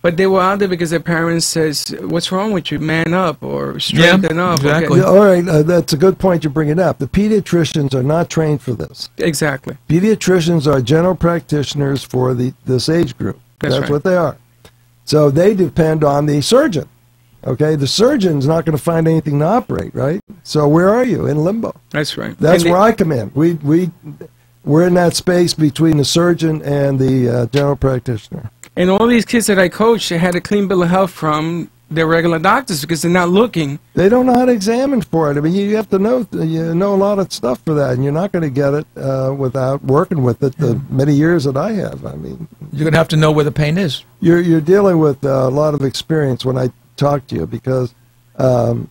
But they were out there because their parents says, "What's wrong with you? Man up or strengthen up." Exactly. Yeah, all right, that's a good point you bring it up. The pediatricians are not trained for this. Exactly. Pediatricians are general practitioners for this age group. That's right. what they are. So they depend on the surgeon. Okay, the surgeon's not going to find anything to operate, right? So where are you? In limbo. That's right. That's where I come in. We're in that space between the surgeon and the general practitioner. And all these kids that I coach, they had a clean bill of health from their regular doctors because they're not looking. They don't know how to examine for it. I mean, you have to know a lot of stuff for that, and you're not going to get it without working with it the many years that I have. I mean, you're going to have to know where the pain is. You're dealing with a lot of experience when I talk to you because, and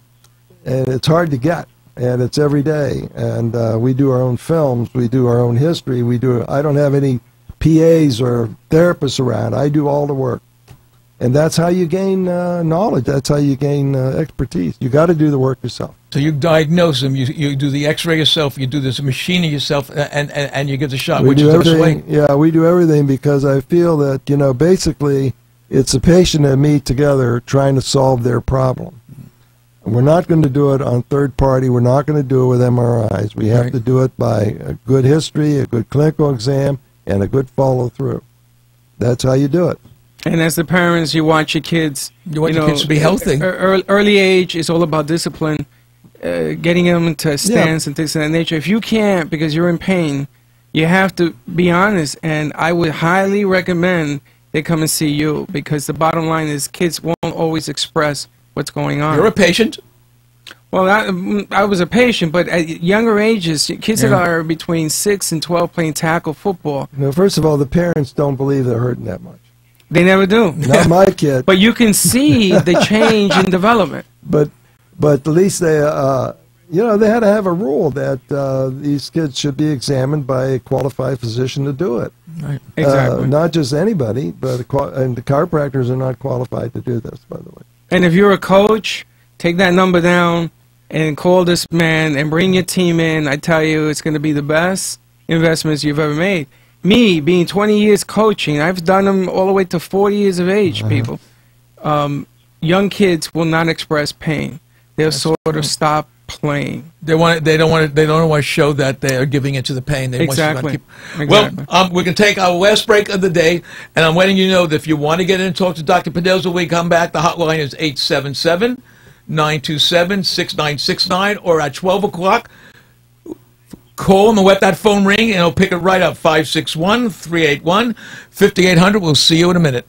it's hard to get, and it's every day. And we do our own films, we do our own history. I don't have any PAs or therapists around. I do all the work. And that's how you gain knowledge. That's how you gain expertise. You got to do the work yourself. So you diagnose them. You do the X-ray yourself. You do this machining yourself, and you get the shot, which is the best way. Yeah, we do everything because I feel that basically it's the patient and me together trying to solve their problem. And we're not going to do it on third party. We're not going to do it with MRIs. We have to do it by a good history, a good clinical exam, and a good follow through. That's how you do it. And as the parents, you want your kids. You want your kids to be healthy. Early age is all about discipline, getting them into a stance and things of that nature. If you can't because you're in pain, you have to be honest. And I would highly recommend they come and see you because the bottom line is kids won't always express what's going on. You're a patient. Well, I was a patient, but at younger ages, kids that are between 6 and 12 playing tackle football. No, first of all, the parents don't believe they're hurting that much. They never do. Not my kid. But you can see the change in development. But at least they, they had to have a rule that these kids should be examined by a qualified physician to do it. Right. Exactly. Not just anybody, but and the chiropractors are not qualified to do this, by the way. And if you're a coach, take that number down and call this man and bring your team in. I tell you, it's going to be the best investments you've ever made. Me, being 20 years coaching, I've done them all the way to 40 years of age, people. Young kids will not express pain. They'll sort of stop playing. They don't want to show that they are giving into the pain. They Exactly. Well, we're going to take our last break of the day, and I'm letting you know that if you want to get in and talk to Dr. Pedroza when we come back, the hotline is 877-927-6969, or at 12 o'clock, call him and let that phone ring, and he'll pick it right up, 561-381-5800. We'll see you in a minute.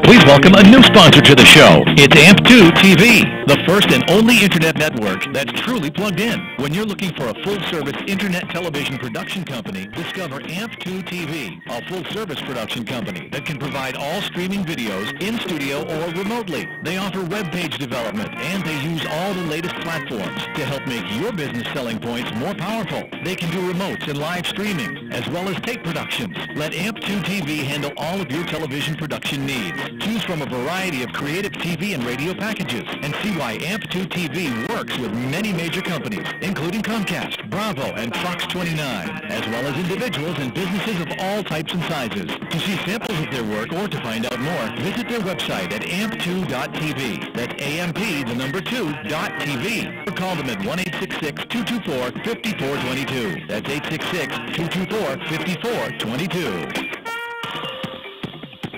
Please welcome a new sponsor to the show. It's AMP2 TV, the first and only internet network that's truly plugged in. When you're looking for a full-service internet television production company, discover AMP2 TV, a full-service production company that can provide all streaming videos in studio or remotely. They offer web page development, and they use all the latest platforms to help make your business selling points more powerful. They can do remotes and live streaming, as well as tape productions. Let AMP2 TV handle all of your television production needs. Choose from a variety of creative TV and radio packages and see why AMP2 TV works with many major companies, including Comcast, Bravo, and Fox 29, as well as individuals and businesses of all types and sizes. To see samples of their work or to find out more, visit their website at amp2.tv. That's AMP2.tv. Or call them at 1-866-224-5422. That's 866-224-5422.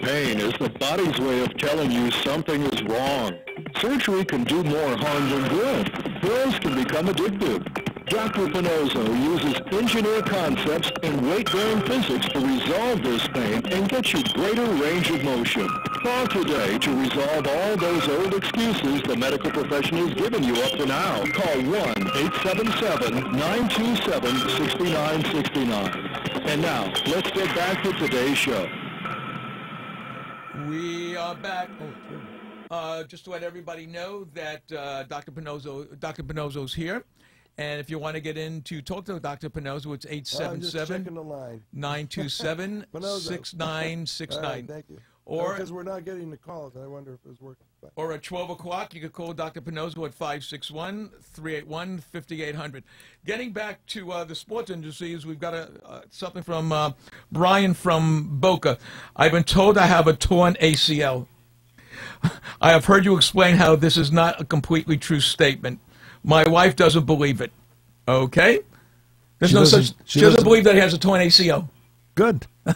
Pain is the body's way of telling you something is wrong. Surgery can do more harm than good. Pills can become addictive. Dr. Pinozzo uses engineered concepts and weight-bearing physics to resolve this pain and get you greater range of motion. Call today to resolve all those old excuses the medical profession has given you up to now. Call 1-877-927-6969. And now, let's get back to today's show. We are back. Just to let everybody know that Dr. Pinozzo's here. And if you want to get in to talk to Dr. Pinozzo, it's 877-927-6969. Thank you. Or because we're not getting the calls, I wonder if it was working. Or at 12 o'clock, you could call Dr. Pinozzo at 561-381-5800. Getting back to the sports industries, we've got something from Brian from Boca. I've been told I have a torn ACL. I have heard you explain how this is not a completely true statement. My wife doesn't believe it. Okay? She doesn't believe that he has a torn ACL. Good. No,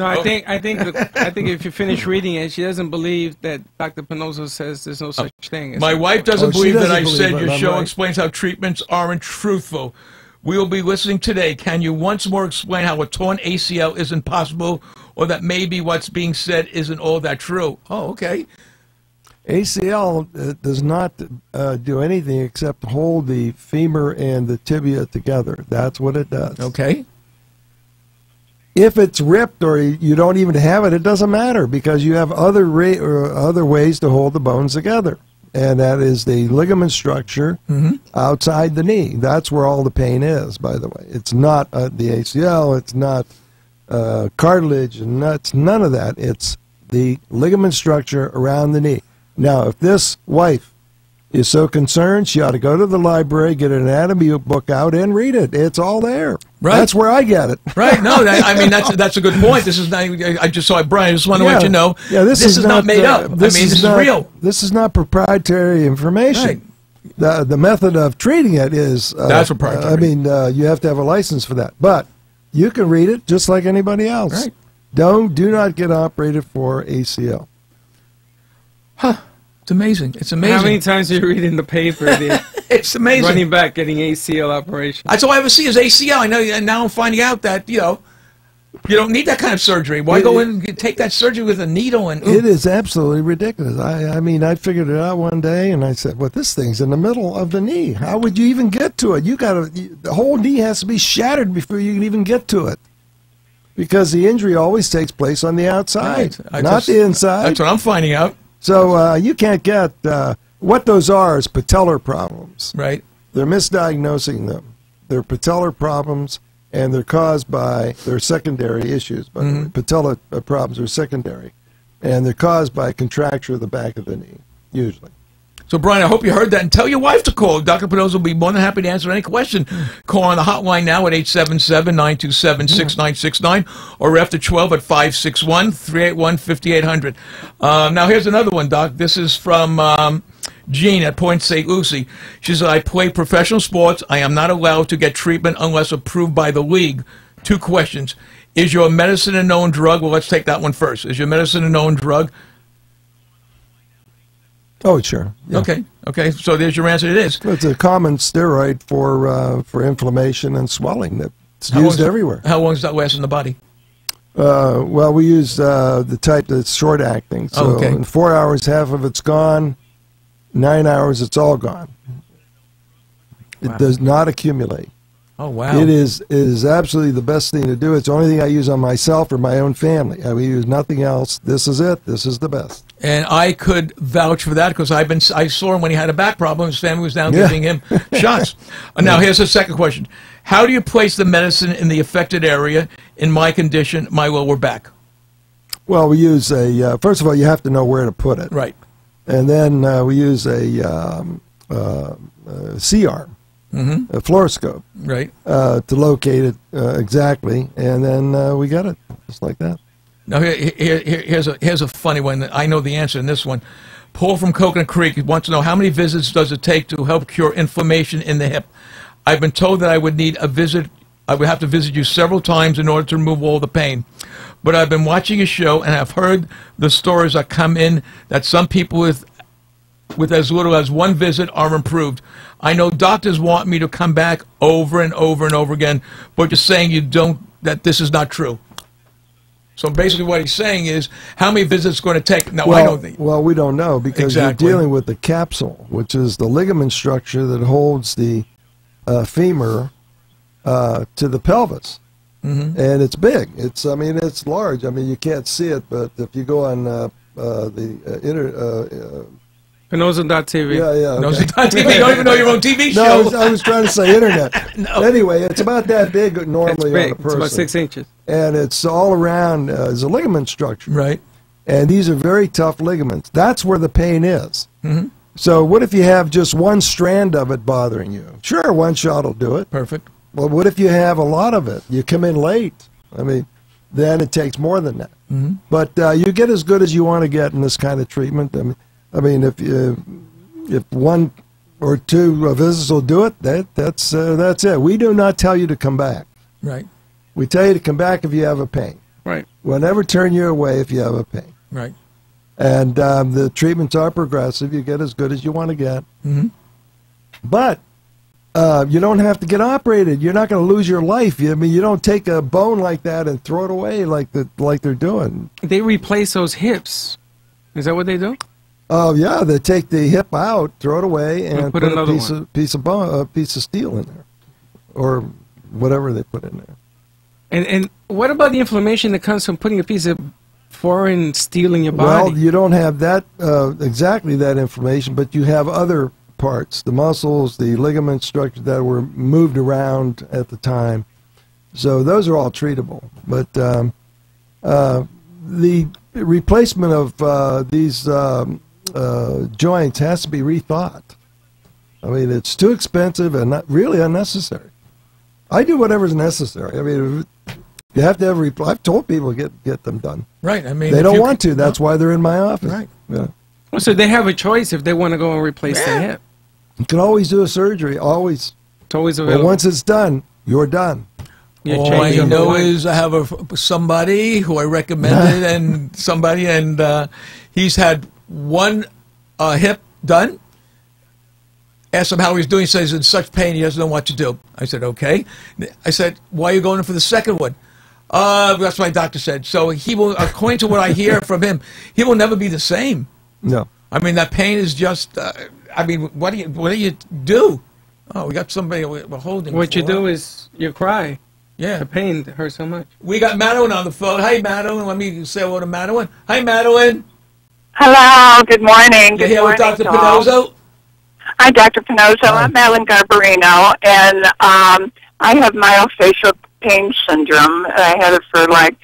I think if you finish reading it, she doesn't believe that Dr. Pinozzo says there's no such thing. My wife doesn't believe that I said it, your show right. explains how treatments aren't truthful. We will be listening today. Can you once more explain how a torn ACL isn't possible, or that maybe what's being said isn't all that true? Oh, okay. ACL does not do anything except hold the femur and the tibia together. That's what it does. Okay. If it's ripped or you don't even have it, it doesn't matter because you have other ways to hold the bones together. And that is the ligament structure outside the knee. That's where all the pain is, by the way. It's not the ACL. It's not cartilage. And it's none of that. It's the ligament structure around the knee. Now, if this wife is so concerned, she ought to go to the library, get an anatomy book out, and read it. It's all there. Right. That's where I get it. Right. No, I mean, that's a good point. This is not, I just saw it, Brian. I just want to let you know. Yeah, this is not made up. This is real. This is not proprietary information. Right. The method of treating it is... that's proprietary. I mean, you have to have a license for that. But you can read it just like anybody else. Right. Do not get operated for ACL. Huh. It's amazing. It's amazing. How many times do you read in the paper? It's amazing. Running back, getting ACL operation. That's all I ever see is ACL. I know, and now I'm finding out that, you don't need that kind of surgery. Why go in and take that surgery with a needle? And it is absolutely ridiculous. I mean, I figured it out one day, and I said, well, this thing's in the middle of the knee. How would you even get to it? The whole knee has to be shattered before you can even get to it. Because the injury always takes place on the outside, not the inside. That's what I'm finding out. So you can't get what those are is patellar problems. Right. They're misdiagnosing them. They're patellar problems, and they're caused by their secondary issues. But patella problems are secondary, and they're caused by contracture of the back of the knee, usually. So, Brian, I hope you heard that, and tell your wife to call. Dr. Pinozzo will be more than happy to answer any question. Call on the hotline now at 877-927-6969, or after 12 at 561-381-5800. Now, here's another one, Doc. This is from Jean at Point St. Lucie. She says, I play professional sports. I am not allowed to get treatment unless approved by the league. 2 questions. Is your medicine a known drug? Well, let's take that one first. Is your medicine a known drug? Oh, sure. Yeah. Okay. So there's your answer. It is. It's a common steroid for inflammation and swelling that's used everywhere. How long does that last in the body? Well, we use the type that's short acting. So in 4 hours, half of it's gone. 9 hours, it's all gone. It does not accumulate. Oh, wow. It is absolutely the best thing to do. It's the only thing I use on myself or my own family. I use nothing else. This is it. This is the best. And I could vouch for that because I saw him when he had a back problem. His family was down giving him shots. Now, here's the second question. How do you place the medicine in the affected area? In my condition, my lower back. Well, we use first of all, you have to know where to put it. Right. And then we use a C-arm. A fluoroscope, right, to locate it exactly, and then we got it just like that. Now here's a funny one that I know the answer in this one. Paul from Coconut Creek wants to know how many visits does it take to help cure inflammation in the hip. I've been told that I would need a visit. I would have to visit you several times in order to remove all the pain. But I've been watching a show and I've heard the stories that come in that some people with with as little as one visit are improved. I know doctors want me to come back over and over and over again, but you're saying that this is not true. So basically what he's saying is, how many visits it's going to take? Now, I don't think. Well, we don't know because Exactly. you're dealing with the capsule, which is the ligament structure that holds the femur to the pelvis. And it's big. It's large. I mean, you can't see it, but if you go on Penosa.tv. Yeah. No, Okay. it's not TV. You don't even know your own TV show. No, I was trying to say internet. No. Anyway, it's about that big It's normally big. on a It's person. about 6 inches. And it's all around as a ligament structure. Right. And these are very tough ligaments. That's where the pain is. So what if you have just one strand of it bothering you? Sure, one shot will do it. Perfect. Well, what if you have a lot of it? You come in late. I mean, then it takes more than that. But you get as good as you want to get in this kind of treatment. I mean, if one or two visits will do it, that's it. We do not tell you to come back. Right. We tell you to come back if you have a pain. Right. We'll never turn you away if you have a pain. Right. And the treatments are progressive. You get as good as you want to get. But you don't have to get operated. You're not going to lose your life. I mean, you don't take a bone like that and throw it away like they're doing. They replace those hips. Is that what they do? Oh yeah, they take the hip out, throw it away, and put put a another piece of bone, a piece of steel in there, or whatever they put in there. And what about the inflammation that comes from putting a piece of foreign steel in your body? Well, you don't have that exactly that inflammation, but you have other parts, the muscles, the ligament structure that were moved around at the time. So those are all treatable. But the replacement of these joints has to be rethought. I mean, it's too expensive and not really unnecessary. I do whatever's necessary. I mean, you have to have I've told people to get them done. Right. I mean, They if don't you want to. That's why they're in my office. Right. Yeah. Well, so they have a choice if they want to go and replace their hip. You can always do a surgery. Always. It's always But available. once it's done, you're done. You All change I your know mind. is I have somebody who I recommended, and he's had one hip done. Asked him how he's doing. He says he's in such pain he doesn't know what to do. I said, okay. I said, why are you going in for the second one? That's what my doctor said. So he will, according to what I hear from him, he will never be the same. No. I mean, that pain is just. I mean, what do you do? Oh, we got somebody we're holding. What you for. do is you cry. Yeah. The pain hurts so much. We got Madeline on the phone. Hi, Madeline. Let me say hello to Madeline. Hi, Madeline. Hello, good morning. You're Good here with morning, Dr. Tom. Pinozzo? Hi, Dr. Pinozzo. Hi. I'm Madeline Garbarino, and I have myofascial pain syndrome. I had it for like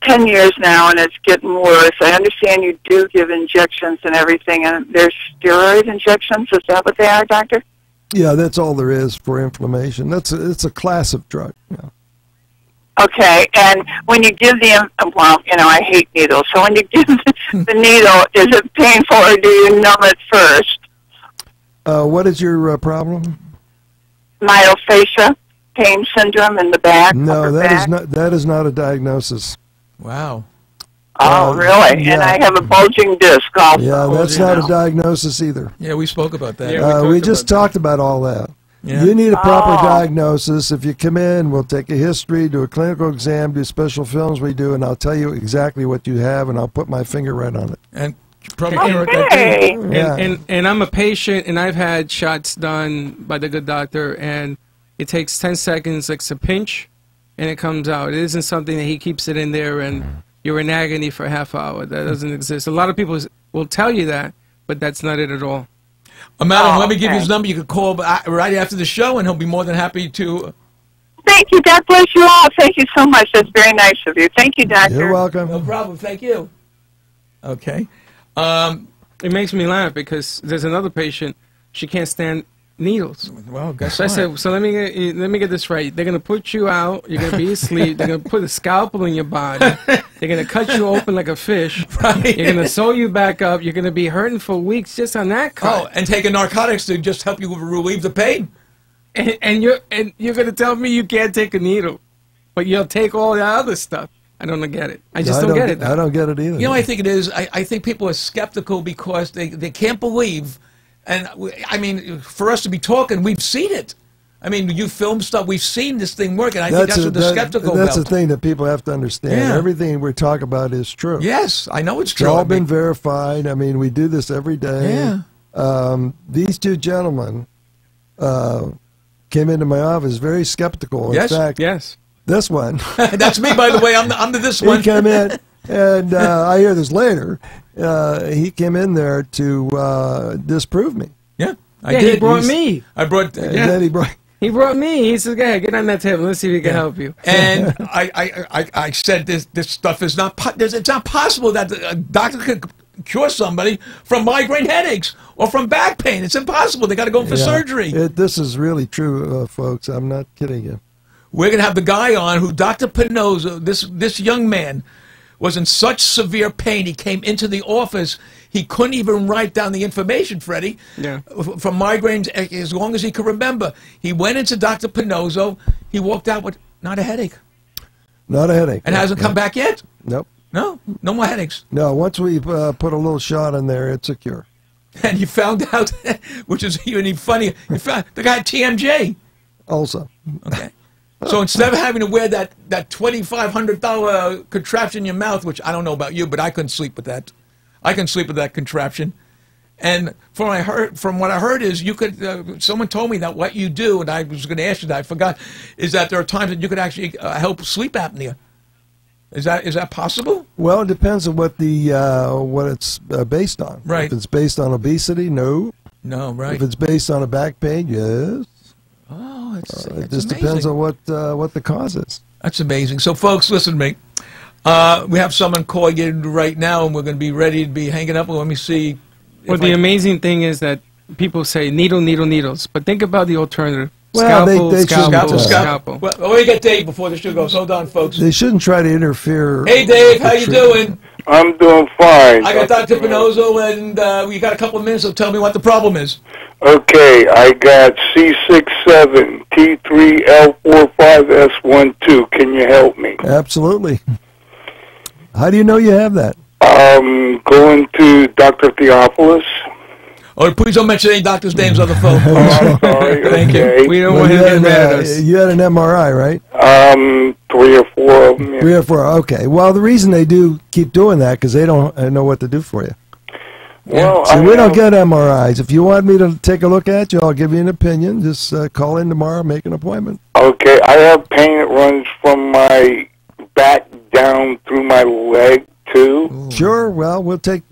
10 years now, and it's getting worse. I understand you do give injections and everything, and there's steroid injections. Is that what they are, doctor? Yeah, that's all there is for inflammation. It's a class of drug. Yeah. Okay, and when you give the, well, you know, I hate needles, so when you give the needle, is it painful, or do you numb it first? What is your problem? Myofascia pain syndrome in the back. No, upper that back. is not a diagnosis. Wow. Oh, really? yeah. And I have a bulging disc also. Yeah, that's you not know. a diagnosis either. Yeah, we spoke about that. Yeah. We just talked about all that. Yeah. You need a proper Oh. diagnosis. If you come in, we'll take a history, do a clinical exam, do special films we do, and I'll tell you exactly what you have, and I'll put my finger right on it. And probably Okay. Yeah. And I'm a patient, and I've had shots done by the good doctor, and it takes 10 seconds, like a pinch, and it comes out. It isn't something that he keeps it in there, and you're in agony for a half hour. That doesn't exist. A lot of people will tell you that, but that's not it at all. Madeline, Oh, let me give you okay. his number. You can call right after the show, and he'll be more than happy to. Thank you. God bless you all. Thank you so much. That's very nice of you. Thank you, doctor. You're welcome. No problem. Thank you. Okay. It makes me laugh because there's another patient, she can't stand needles. Well, guess So I what? said, so let me get this right. They're gonna put you out. You're gonna be asleep. They're gonna put a scalpel in your body. They're gonna cut you open like a fish. Right. You're gonna sew you back up. You're gonna be hurting for weeks just on that cut. Oh, and taking narcotics to just help you relieve the pain. And you're gonna tell me you can't take a needle, but you'll take all the other stuff. I don't get it. I just don't get it. I don't get it either. You know, I think it is. I think people are skeptical because they can't believe. And I mean, for us to be talking, we've seen it. I mean, you film stuff, we've seen this thing work, and I think that's what they're skeptical about. That's the thing that people have to understand. Yeah. Everything we talk about is true. Yes, I know it's true. It's all been verified. I mean, we do this every day. Yeah. These two gentlemen came into my office very skeptical. In Yes, fact, Yes. this one. That's me, by the way. I'm the this He one. came in, and I hear this later. He came in there to disprove me. Yeah, I Yeah, did. he brought me. I brought. And then he brought. He brought me. He says, "Go ahead, get on that table. Let's see if we can help you." And I said this stuff is not. It's not possible that a doctor could cure somebody from migraine headaches or from back pain. It's impossible. They got to go for surgery. This is really true, folks. I'm not kidding you. We're going to have the guy on who, Dr. Pinozo, this young man, was in such severe pain. He came into the office. He couldn't even write down the information, Freddie, from migraines as long as he could remember. He went into Dr. Pinozo. He walked out with not a headache. Not a headache. And hasn't come back yet? Nope. No more headaches. No, once we put a little shot in there, it's a cure. And you found out, which is even funny, you found the guy had TMJ. Also. Okay. So instead of having to wear that $2,500 contraption in your mouth, which I don't know about you, but I couldn't sleep with that. I can sleep with that contraption. And from what I heard is you could. Someone told me that what you do, and I was going to ask you that, I forgot, is that there are times that you could actually help sleep apnea. Is that possible? Well, it depends on what it's based on. Right. If it's based on obesity, no. No, right. If it's based on a back pain, yes. Oh, it's It just amazing. depends on what the cause is. That's amazing. So, folks, listen to me. We have someone calling in right now, and we're going to be ready to be hanging up. Let me see. Well, the amazing thing is that people say needles, but think about the alternative. Well, Scalpel, they shouldn't, scalpel. Well, we get Dave before the show goes. Hold on, folks. They shouldn't try to interfere. Hey, Dave, how with you treatment. doing? I'm doing fine. I got Dr. Pinozo, and we got a couple of minutes, so tell me what the problem is. Okay, I got C67T3L45S12. Can you help me? Absolutely. How do you know you have that? Going to Dr. Theophilus. Oh, please don't mention any doctor's names on the phone, Oh, please. I'm sorry. Thank you. Okay. We don't Well, want you him to get had, mad at us. you had an MRI, right? 3 or 4 of them. Yeah. 3 or 4. Okay. Well, the reason they do keep doing that because they don't know what to do for you. Well, See, we don't get MRIs. If you want me to take a look at you, I'll give you an opinion. Just call in tomorrow, make an appointment. Okay, I have pain that runs from my back down through my leg too. Sure. Well, we'll take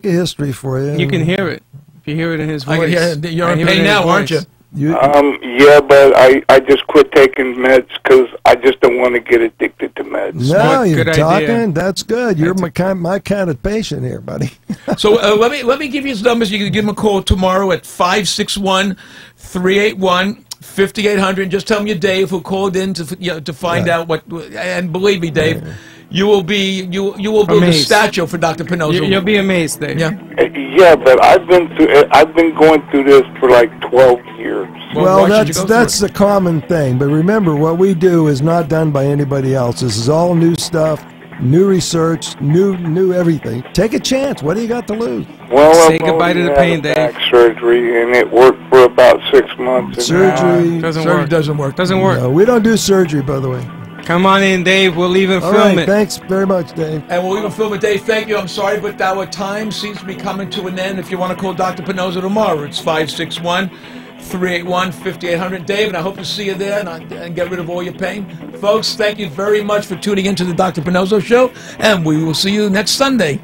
a history for you. You can hear it. If you hear it in his voice. I can hear you're I in hear it pain his now, aren't you? voice. Yeah, but I just quit taking meds because I just don't want to get addicted to meds. No, Smart, you're good talking. idea. That's good. You're my kind of patient here, buddy. So let me give you his numbers. You can give him a call tomorrow at 561-381-5800. Just tell him you're Dave who called in to find out what. And believe me, Dave, you will be build a Amazed. statue for Dr. Pinozo. You'll be amazed, Dave. Yeah. Yeah, but I've been going through this for like 12 years. Well, why should you go that's through the common thing. But remember, what we do is not done by anybody else. This is all new stuff, new research, new everything. Take a chance. What do you got to lose? Well, Say I've goodbye to only the had pain, a Dave. back surgery, and it worked for about 6 months. and Surgery. Doesn't Surgery work. doesn't work. Doesn't work. No, we don't do surgery, by the way. Come on in, Dave. We'll even All film right. it. Thanks very much, Dave. And we'll even film it, Dave. Thank you. I'm sorry, but our time seems to be coming to an end. If you want to call Dr. Pinozo tomorrow, it's 561-381-5800. Dave, and I hope to see you there and get rid of all your pain. Folks, thank you very much for tuning into the Dr. Pinozo Show, and we will see you next Sunday.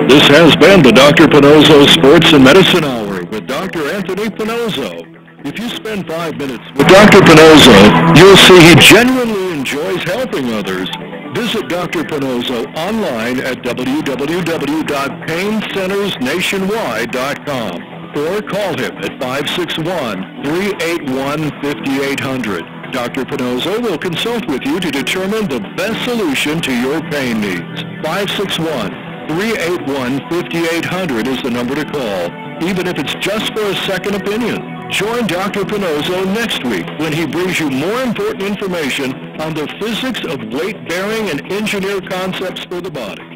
This has been the Dr. Pinozo Sports and Medicine Hour with Dr. Anthony Pinozo. If you spend 5 minutes with Dr. Pinozo, you'll see he genuinely enjoys helping others. Visit Dr. Pinozo online at www.paincentersnationwide.com or call him at 561-381-5800. Dr. Pinozo will consult with you to determine the best solution to your pain needs. 561-381-5800 is the number to call, even if it's just for a second opinion. Join Dr. Pinozzo next week when he brings you more important information on the physics of weight-bearing and engineered concepts for the body.